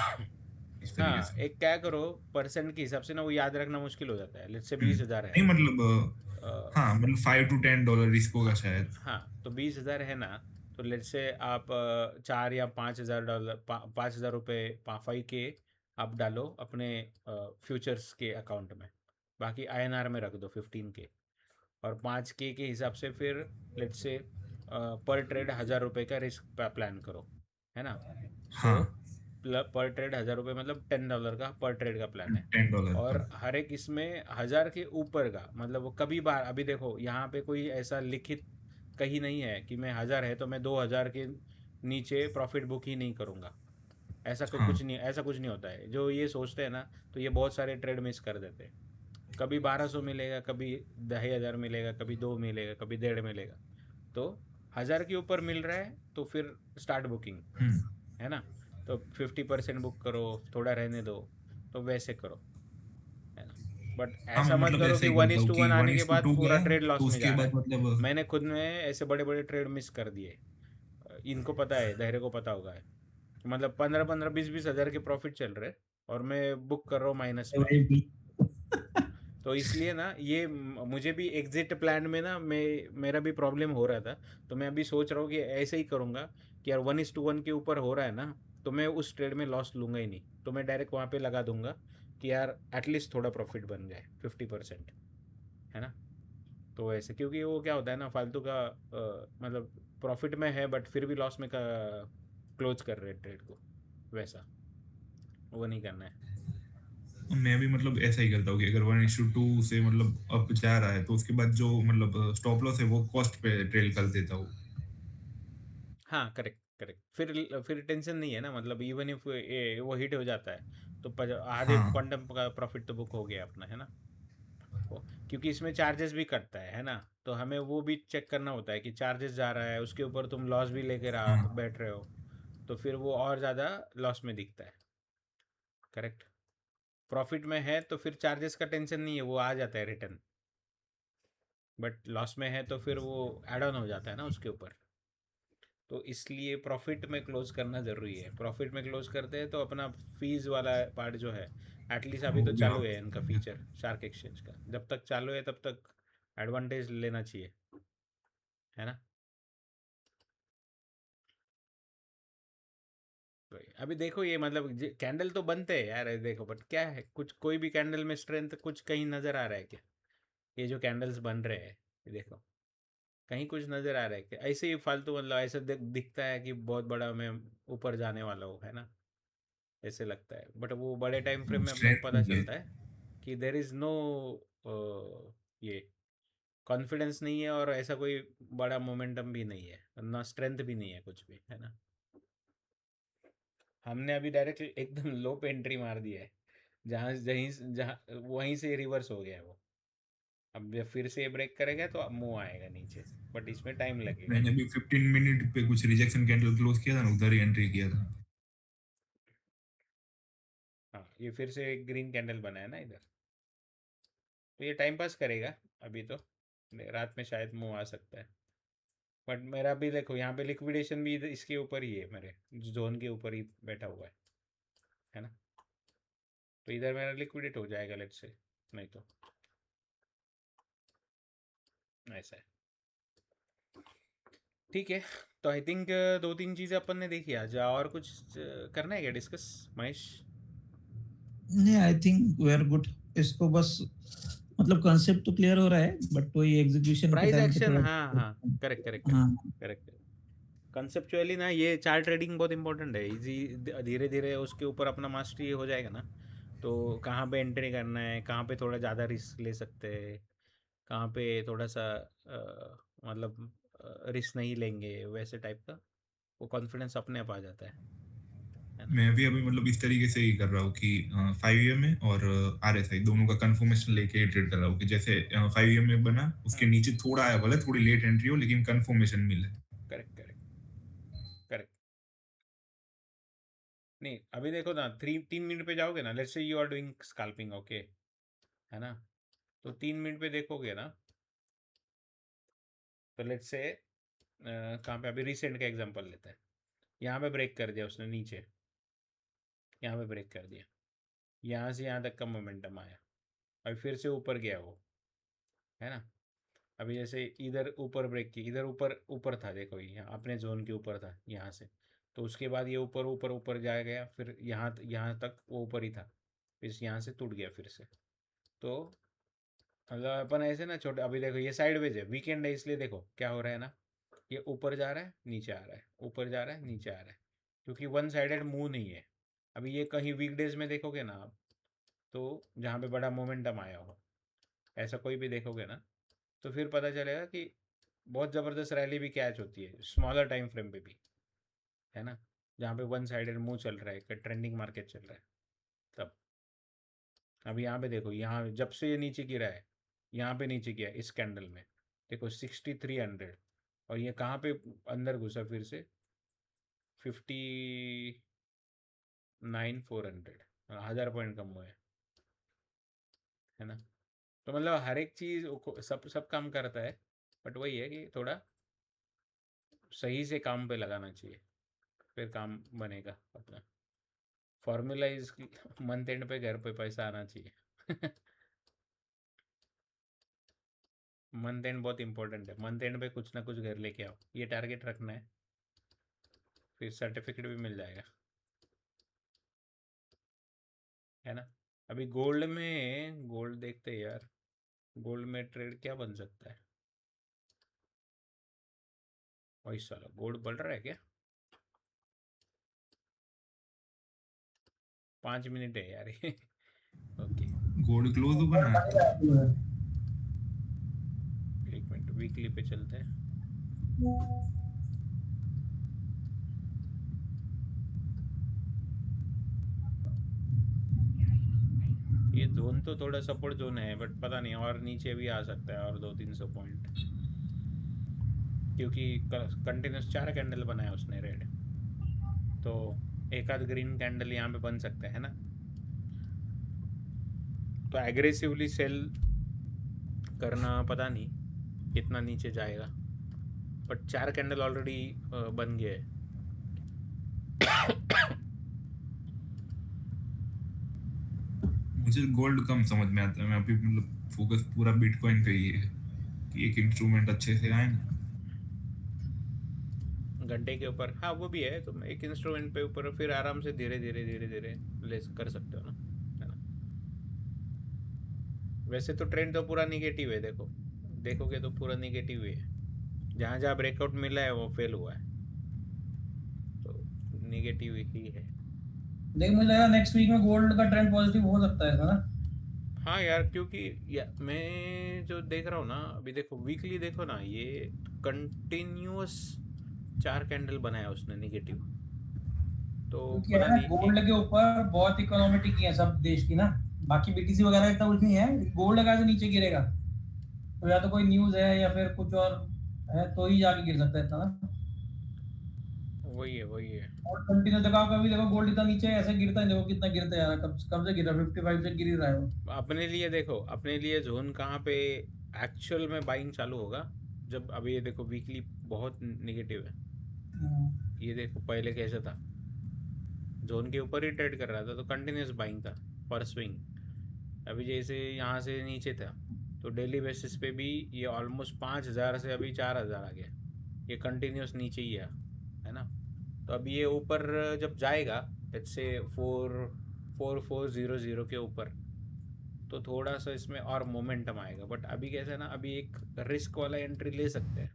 तरीके हाँ, से। एक क्या करो, परसेंट के हिसाब से ना वो याद रखना मुश्किल हो जाता है। लेट्स से 20,000 है। नहीं मतलब अ, हाँ मतलब $5 to $10 रिस्क होगा शायद। हाँ, तो 20,000 है ना, तो लेट्स से आप 4 या 5,000 डॉलर, 5,000 रुपये, 5K आप डालो अपने फ्यूचर्स के अकाउंट में। बाकी INR में रख दो 15K, और 5K के हिसाब से फिर लेट्स से पर ट्रेड $1,000 का रिस्क प्लान करो, है ना? तो हाँ, पर ट्रेड $1,000 मतलब $10 का पर ट्रेड का प्लान है। $10 का। और हर एक इसमें 1,000 के ऊपर का, मतलब वो कभी बार, अभी देखो यहाँ पे कोई ऐसा लिखित कहीं नहीं है कि मैं 1,000 है तो मैं 2,000 के नीचे प्रॉफिट बुक ही नहीं करूँगा। ऐसा हाँ कुछ नहीं, ऐसा कुछ नहीं होता है। जो ये सोचते हैं ना, तो ये बहुत सारे ट्रेड मिस कर देते हैं। कभी 1,200 मिलेगा, कभी 2,500 मिलेगा, कभी 2 मिलेगा, कभी 1.5 मिलेगा। तो 1,000 के ऊपर मिल रहा है तो फिर स्टार्ट बुकिंग, है ना? तो 50% बुक करो, थोड़ा रहने दो, तो वैसे करो, है ना? बट हाँ मैं ऐसा मत मतलब करो ऐसा कि ही वन करता इज हूँ टू कि वन वन आने के इज टू बाद टू पूरा गया ट्रेड तो लॉस में उसके जा रहा बाद है। मतलब मैंने खुद में ऐसे बड़े बड़े ट्रेड मिस कर दिए। इनको पता है, धैर्य को पता होगा है, मतलब 15-20 के प्रॉफिट चल रहे और मैं बुक कर रहा हूँ माइनस में। भाई भी तो इसलिए ना ये मुझे भी एग्जिट प्लान में ना मेरा भी प्रॉब्लम हो रहा था। तो मैं अभी सोच रहा हूँ कि ऐसे ही करूँगा कि यार 1:1 के ऊपर हो रहा है ना, तो मैं उस ट्रेड में लॉस लूँगा ही नहीं, तो मैं डायरेक्ट वहाँ पे लगा दूंगा कि यार एटलीस्ट थोड़ा प्रॉफिट बन जाए 50%, है ना। तो ऐसे क्योंकि वो क्या होता है ना, फालतू का मतलब प्रॉफिट में है बट फिर भी लॉस में का क्लोज कर रहे ट्रेड को, वैसा वो नहीं करना है। मैं भी मतलब ऐसा ही करता हूँ कि अगर 1:2 से मतलब अप जा रहा है तो उसके बाद जो मतलब स्टॉप लॉस है वो कॉस्ट पे ट्रेल कर देता हूँ। हाँ, करेक्ट करेक्ट, फिर टेंशन नहीं है ना, मतलब इवन इफ वो हिट हो जाता है तो आधे हाँ क्वांटम का प्रॉफिट तो बुक हो गया अपना, है ना। क्योंकि इसमें चार्जेस भी कटता है ना, तो हमें वो भी चेक करना होता है कि चार्जेस जा रहा है उसके ऊपर तुम लॉस भी लेके हाँ बैठ रहे हो, तो फिर वो और ज़्यादा लॉस में दिखता है। करेक्ट। प्रॉफिट में है तो फिर चार्जेस का टेंशन नहीं है, वो आ जाता है रिटर्न, बट लॉस में है तो फिर वो एड ऑन हो जाता है ना उसके ऊपर। तो इसलिए प्रॉफिट में क्लोज करना ज़रूरी है। प्रॉफिट में क्लोज करते हैं तो अपना फीस वाला पार्ट जो है, एटलीस्ट अभी वो तो भी चालू आप है इनका फीचर शार्क एक्सचेंज का, जब तक चालू है तब तक एडवांटेज लेना चाहिए, है ना। तो अभी देखो ये मतलब कैंडल तो बनते हैं यार, ये देखो, बट क्या है, कुछ कोई भी कैंडल में स्ट्रेंथ कुछ कहीं नज़र आ रहा है क्या? ये जो कैंडल्स बन रहे हैं, ये देखो, कहीं कुछ नज़र आ रहा है क्या? ऐसे ही फालतू, मतलब ऐसा दिखता है कि बहुत बड़ा मैं ऊपर जाने वाला हूँ, है ना, ऐसे लगता है, बट वो बड़े टाइम फ्रेम में अपने को स्ट्रेंथ पता नहीं है। चलता है कि देर इज़ नो ये कॉन्फिडेंस नहीं है, और ऐसा कोई बड़ा मोमेंटम भी नहीं है, ना स्ट्रेंथ भी नहीं है, कुछ भी, है ना। हमने अभी डायरेक्ट एकदम लो पे एंट्री मार दिया है, जहाँ वहीं से रिवर्स हो गया है वो। अब जब फिर से ब्रेक करेगा तो अब मुंह आएगा नीचे, बट इसमें टाइम लगेगा। मैंने अभी 15 मिनट पे कुछ रिजेक्शन कैंडल क्लोज किया था ना, उधर ही एंट्री किया था। हाँ, ये फिर से एक ग्रीन कैंडल बना है ना इधर, तो ये टाइम पास करेगा अभी तो, रात में शायद मुंह आ सकता है। बट मेरा भी देखो यहाँ पे लिक्विडेशन भी इसके ऊपर ही है, मेरे जोन के ऊपर ही बैठा हुआ है ना। तो इधर मेरा लिक्विडेट हो जाएगा लेट्स से, नहीं तो ऐसा है। ठीक है, तो आई थिंक 2-3 चीज़ें अपन ने देखी आज, और कुछ करना है क्या डिस्कस, महेश? नहीं, I think we are good. इसको बस मतलब कंसेप्ट तो क्लियर हो रहा है, बट वही एग्जीक्यूशन के प्राइस टाइम पे एक्शन, थोड़ा हाँ हाँ, करेक्ट करेक्ट हाँ करेक्ट करेक्ट। कंसेप्चुअली ना ये चार्ट ट्रेडिंग बहुत इंपॉर्टेंट है, इजी, धीरे धीरे उसके ऊपर अपना मास्टरी हो जाएगा ना, तो कहाँ पे एंट्री करना है, कहाँ पे थोड़ा ज़्यादा रिस्क ले सकते हैं, कहाँ पे थोड़ा सा मतलब रिस्क नहीं लेंगे, वैसे टाइप का वो कॉन्फिडेंस अपने आप आ जाता है ना। मैं भी अभी मतलब इस तरीके से ही कर रहा हूँ कि 5 में और RSI दोनों का कंफर्मेशन लेके ट्रेड कर रहा हूँ कि जैसे 5 में बना उसके हाँ, नीचे थोड़ा आया, भले थोड़ी लेट एंट्री हो लेकिन कंफर्मेशन मिले। Correct correct correct. नहीं अभी देखो ना, 3 मिनट पे जाओगे ना, let's say you are doing scalping, okay, है ना, तो 3 मिनट पे देखोगे ना, तो लेट्स से कहाँ पे, अभी रिसेंट का एग्जांपल लेते हैं, यहाँ पे ब्रेक कर दिया उसने नीचे, यहाँ पे ब्रेक कर दिया, यहाँ से यहाँ तक का मोमेंटम आया, अभी फिर से ऊपर गया वो, है ना। अभी जैसे इधर ऊपर ब्रेक की, इधर ऊपर ऊपर था, देखो ये यहाँ अपने जोन के ऊपर था यहाँ से, तो उसके बाद ये ऊपर ऊपर ऊपर जाया गया, फिर यहाँ तक वो ऊपर ही था, फिर यहाँ से टूट गया फिर से। तो मतलब अपन ऐसे ना छोटे, अभी देखो ये साइडवेज है, वीकेंड है, इसलिए देखो क्या हो रहा है ना, ये ऊपर जा रहा है नीचे आ रहा है, ऊपर जा रहा है नीचे आ रहा है, क्योंकि वन साइडेड मूव नहीं है। अभी ये कहीं वीकडेज में देखोगे ना आप, तो जहाँ पे बड़ा मोमेंटम आया हो, ऐसा कोई भी देखोगे ना, तो फिर पता चलेगा कि बहुत ज़बरदस्त रैली भी कैच होती है स्मॉलर टाइम फ्रेम पे भी, है ना, जहाँ पे वन साइडेड मूव चल रहा है, ट्रेंडिंग मार्केट चल रहा है तब। अब यहाँ पे देखो, यहाँ जब से ये नीचे गिरा है, यहाँ पे नीचे गया इस कैंडल में, देखो 6300, और ये कहाँ पे अंदर घुसा फिर से, 59,400, 1000 पॉइंट कम हुआ है ना। तो मतलब हर एक चीज़ सब सब काम करता है, बट वही है कि थोड़ा सही से काम पे लगाना चाहिए, फिर काम बनेगा अपना। फॉर्मूला इज मंथ एंड पे घर पे पैसा आना चाहिए। मंथ एंड बहुत इंपॉर्टेंट है, मंथ एंड पे कुछ ना कुछ घर लेके आओ, ये टारगेट रखना है, फिर सर्टिफिकेट भी मिल जाएगा, है ना। अभी गोल्ड देखते हैं यार, गोल्ड में ट्रेड क्या बन सकता है। वही साला गोल्ड बढ़ रहा है क्या? 5 मिनट है यार ये। ओके गोल्ड क्लोज हुआ ना, एक मिनट, वीकली पे चलते हैं। ये जोन तो थोड़ा सपोर्ट जोन है, बट पता नहीं और नीचे भी आ सकता है, और 200-300 पॉइंट, क्योंकि कंटिन्यूस 4 कैंडल बनाया उसने रेड, तो एक आध ग्रीन कैंडल यहाँ पे बन सकता है ना। तो एग्रेसिवली सेल करना, पता नहीं कितना नीचे जाएगा, बट 4 कैंडल ऑलरेडी बन गए। मुझे गोल्ड कम समझ में आता है, मैं अभी मतलब फोकस पूरा बिटकॉइन पे ही है कि एक इंस्ट्रूमेंट अच्छे से आए ना। घंटे के ऊपर, हाँ वो भी है, तुम एक इंस्ट्रूमेंट पे ऊपर फिर आराम से धीरे धीरे ले कर सकते हो ना, है ना। वैसे तो ट्रेंड तो पूरा निगेटिव है, देखोगे तो पूरा निगेटिव है, जहाँ जहाँ ब्रेकआउट मिला है वो फेल हुआ है, तो निगेटिव ही है। लेकिन मुझे लगा नेक्स्ट वीक में गोल्ड का ट्रेंड पॉजिटिव हो सकता है ना। हाँ यार, क्योंकि मैं जो देख रहा हूँ ना अभी, देखो वीकली देखो ना, ये कंटिन्यूअस 4 कैंडल बनाया उसने निगेटिव, तो क्योंकि पता है नहीं गोल्ड के ऊपर बहुत इकोनॉमिक की है सब देश की ना, बाकी बीटीसी वगैरह इतना कुछ नहीं है। गोल्ड का तो नीचे गिरेगा तो या तो कोई न्यूज है या फिर कुछ और है तो ही जाके गिर सकता है इतना ना। वही है। और कंटिन्यू देखो, आप कभी देखो गोल्ड इतना नीचे ऐसे गिरता है, देखो कितना गिरता है यार, कब कब से गिर रहा है, 55 से गिर ही रहा है वो। अपने लिए देखो, अपने लिए जोन कहाँ पे एक्चुअल में बाइंग चालू होगा, जब अभी ये देखो वीकली बहुत निगेटिव है, ये देखो पहले कैसा था, जोन के ऊपर ही ट्रेड कर रहा था तो कंटिन्यूस बाइंग था फॉर स्विंग। अभी जैसे यहाँ से नीचे था तो डेली बेसिस पे भी ये ऑलमोस्ट 5,000 से अभी 4,000 आ गया, ये कंटिन्यूस नीचे ही है ना। तो अभी ये ऊपर जब जाएगा लेट्स से 4,4,0 के ऊपर, तो थोड़ा सा इसमें और मोमेंटम आएगा, बट अभी कैसा है ना, अभी एक रिस्क वाला एंट्री ले सकते हैं,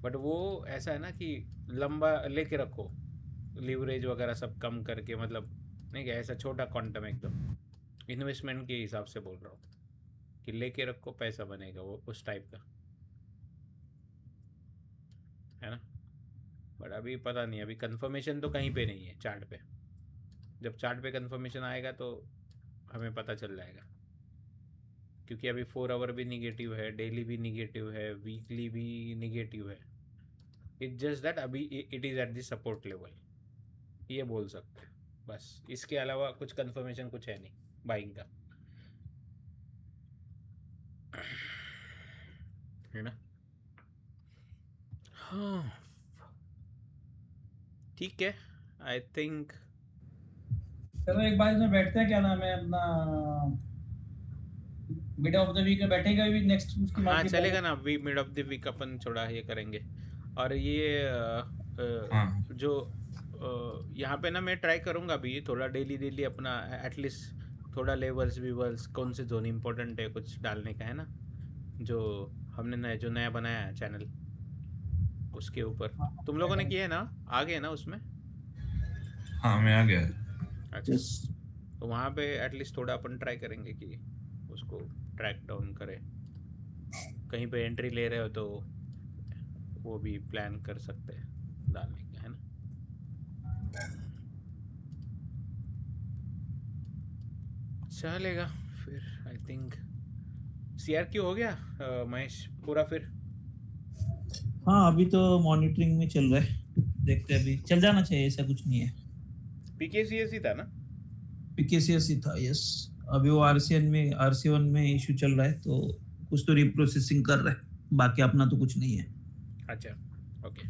बट वो ऐसा है ना कि लंबा लेके रखो, लीवरेज वगैरह सब कम करके, मतलब नहीं क्या, ऐसा छोटा क्वांटम एकदम इन्वेस्टमेंट के हिसाब से बोल रहा हूँ कि लेके रखो पैसा बनेगा, वो उस टाइप का है ना। बट अभी पता नहीं, अभी कंफर्मेशन तो कहीं पे नहीं है चार्ट पे, जब चार्ट पे कंफर्मेशन आएगा तो हमें पता चल जाएगा, क्योंकि अभी 4 आवर भी निगेटिव है, डेली भी निगेटिव है, वीकली भी निगेटिव है। इट्स जस्ट दैट अभी it is at the support level, ये बोल सकते हैं बस, इसके अलावा कुछ कंफर्मेशन कुछ है नहीं बाइंग का, है ना। हाँ ठीक है, आई थिंक चलो एक बार इसमें बैठते हैं, क्या नाम है अपना, मिड ऑफ द वीक में बैठेगा भी नेक्स्ट उसकी हाँ मार्केट चलेगा ना, we mid of the week अपन थोड़ा ये करेंगे। और ये हाँ जो यहाँ पे ना मैं ट्राई करूँगा अभी थोड़ा डेली अपना एटलीस्ट थोड़ा लेवल्स वीवल्स कौन से जोन इम्पोर्टेंट है कुछ डालने का, है ना, जो हमने जो नया बनाया है चैनल उसके ऊपर। तुम लोगों ने किया है ना, आ गए ना उसमें? हाँ मैं आ गया। अच्छा, तो वहाँ पे एटलीस्ट थोड़ा अपन ट्राई करेंगे कि उसको ट्रैक डाउन करें, कहीं पे एंट्री ले रहे हो तो वो भी प्लान कर सकते हैं डालने का, है ना। चलेगा फिर, आई थिंक CRQ हो गया महेश पूरा फिर। हाँ अभी तो मॉनिटरिंग में चल रहा है, देखते हैं, अभी चल जाना चाहिए, ऐसा कुछ नहीं है। PKCS ही था ना? PKCS ही था, यस। अभी वो RC1 में इशू चल रहा है, तो कुछ तो रिप्रोसेसिंग कर रहा है, बाकी अपना तो कुछ नहीं है। अच्छा, ओके।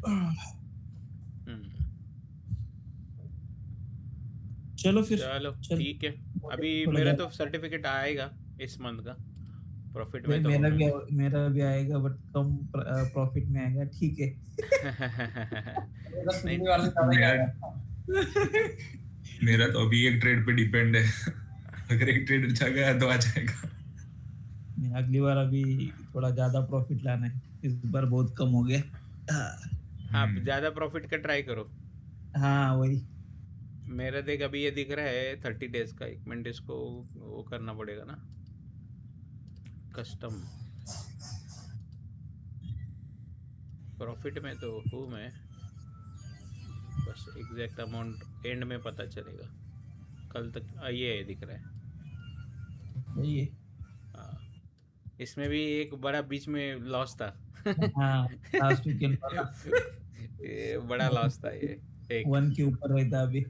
चलो फिर चलो चल ठीक है। अभी थोड़ा मेरा ज्यादा तो सर्टिफिकेट आएगा इस मंथ का, प्रॉफिट भाई में तो हूँ मैं। मेरा भी आएगा बट कम प्रॉफिट में आएगा, ठीक है। मतलब नहीं पिछली बार से ज्यादा ही मेरा आया। मेरा तो अभी एक ट्रेड पे डिपेंड है। अगर एक ट्रेड अच्छा गया तो आ जाएगा। अगली बार अभी थोड़ा ज्यादा प्रॉफिट लाना है, इस बार बहुत कम हो गया। हाँ, ज़्यादा प्रॉफिट का ट्राई करो। हाँ वही। मेरा देख अभी ये दिख रहा है 30 डेज का, 1 मिनट इसको वो करना पड़ेगा ना, कस्टम। प्रॉफिट में तो हूँ मैं, बस एग्जैक्ट अमाउंट एंड में पता चलेगा। कल तक ये दिख रहा है। वही है। हाँ, इसमें भी एक बड़ा बीच में लॉस था। हाँ लास्ट वीकेंड वाला ये बड़ा लॉस था ये एक। 1 के ऊपर रहता अभी।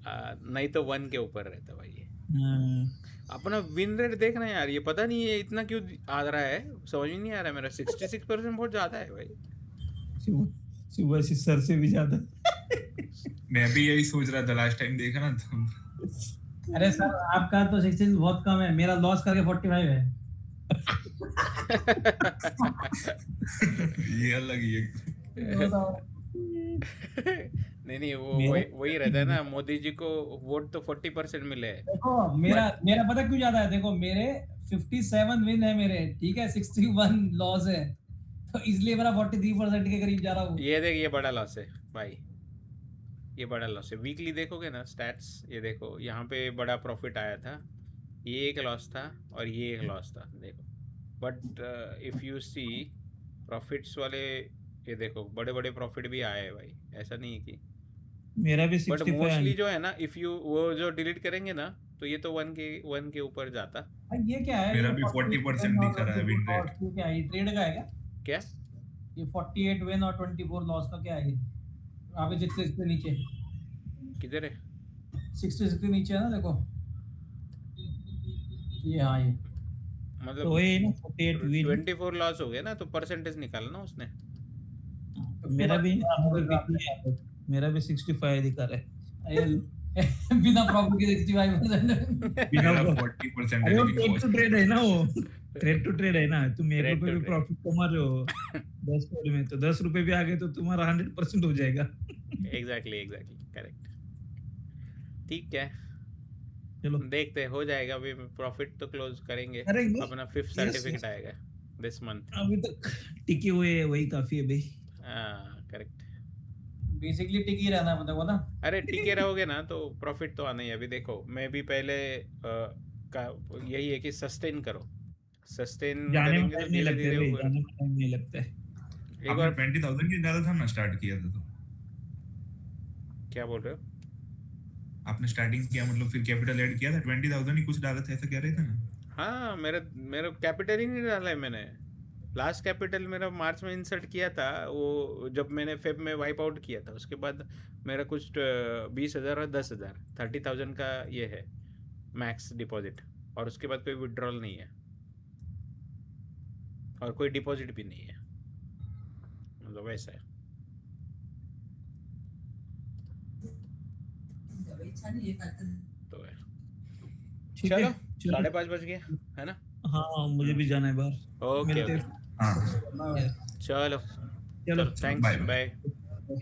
नहीं तो 1 के ऊपर रहता भाई ये। हम्म, अपना विन रेट देखना यार, ये पता नहीं ये इतना क्यों आ रहा है, समझ में नहीं आ रहा है। मेरा 66% बहुत ज़्यादा है भाई। सुबह से सर से भी ज्यादा। मैं भी यही सोच रहा था लास्ट टाइम देखा ना तो। अरे सर आपका तो 16 बहुत कम है, मेरा लॉस करके 45 है। ये अलग ही है। नहीं वो मेरा वही रहता है ना, मोदी जी को वोट तो 40% मिले हैं। देखो मेरा मेरा पता क्यों ज्यादा है, देखो मेरे 57 विन है मेरे, ठीक है, 61 लॉस है, तो इसलिए मेरा 43% के करीब जा रहा हूँ। ये देख, ये बड़ा लॉस है भाई, ये बड़ा लॉस है। वीकली देखोगे ना स्टैट्स, ये देखो यहाँ पे बड़ा प्रॉफिट आया था, ये एक लॉस था और ये एक लॉस था, देखो। But if you see profits वाले, ये देखो बड़े बड़े प्रॉफिट भी आए हैं भाई, ऐसा नहीं है कि। मेरा भी बट 65 मोस्टली जो है ना, इफ़ यू वो जो डिलीट करेंगे ना, तो ये तो 1 के ऊपर जाता। भाई ये क्या है, मेरा ये भी 40% दिख रहा है विन रेट। ये क्या है, ये ट्रेड का है क्या? क्या? ये 48 विन और 24 लॉस का क्या है ये? अभी 66 के नीचे, किधर है? 66 के नीचे है ना, देखो ये। हाँ ये तो मतलब वही ना 48 विन। 24 लॉस हो गया ना, तो परसेंटेज निकाला ना उसने। मेरा भी 65 दिखा रहा है। ये बिना प्रॉफिट के 65%। मेरा बिना 40% अरे है वो लेकिन ट्रेड टू ट्रेड है ना, वो ट्रेड टू ट्रेड है ना। तुम 1 Trade रुपए to भी trade. प्रॉफिट कमा रहे हो 10 ट्रेड में, तो 10 रुपए भी आ गए तो तुम्हारा 100% हो जाएगा। Exactly correct. ठीक है, चलो देखते हैं, हो जाएगा। अभी प्रॉफिट तो क्लोज करेंगे, करेंगे। अपना 5th Yes, सर्टिफिकेट yes. आएगा दिस मंथ। अभी तक टिके हुए हैं, वही काफी है भाई। हाँ करेक्ट। बेसिकली टिक ही रहना है देखो ना। अरे टिके रहोगे ना तो प्रॉफिट तो आना ही है। अभी देखो मैं भी पहले का यही है कि सस्टेन करो, सस्टेन जाने में करेंगे तो टाइम नहीं धीरे लगता धीरे है भाई, ऊपर। जाने में टाइम नहीं लगता है। एक आपने बार 20,000 की ज्यादा था ना स्टार्ट किया था तो। क्या बोल रहे हो? आपने स्टार्टिंग किया मतलब फिर कैपिटल ऐड किया था 20,000 ही कुछ डाला था, ऐसा कह रहे थे ना। हाँ, मेरा कैपिटल ही नहीं डाला है मैंने। लास्ट कैपिटल मेरा मार्च में इंसर्ट किया था, वो जब मैंने फेब में वाइप आउट किया था। उसके बाद मेरा कुछ 20,000 और 10,000, 30,000 का ये है मैक्स डिपॉजिट, और उसके बाद कोई विड्रॉल नहीं है और कोई डिपॉजिट भी नहीं है, मतलब वैसा है। तो है। ठीक है चलो चलो। 5:30 बज गए, है ना? हाँ मुझे भी जाना है बाहर। ओके मिलते ओके, हैं। हाँ चलो चलो थैंक्स, बाय बाय। बाय।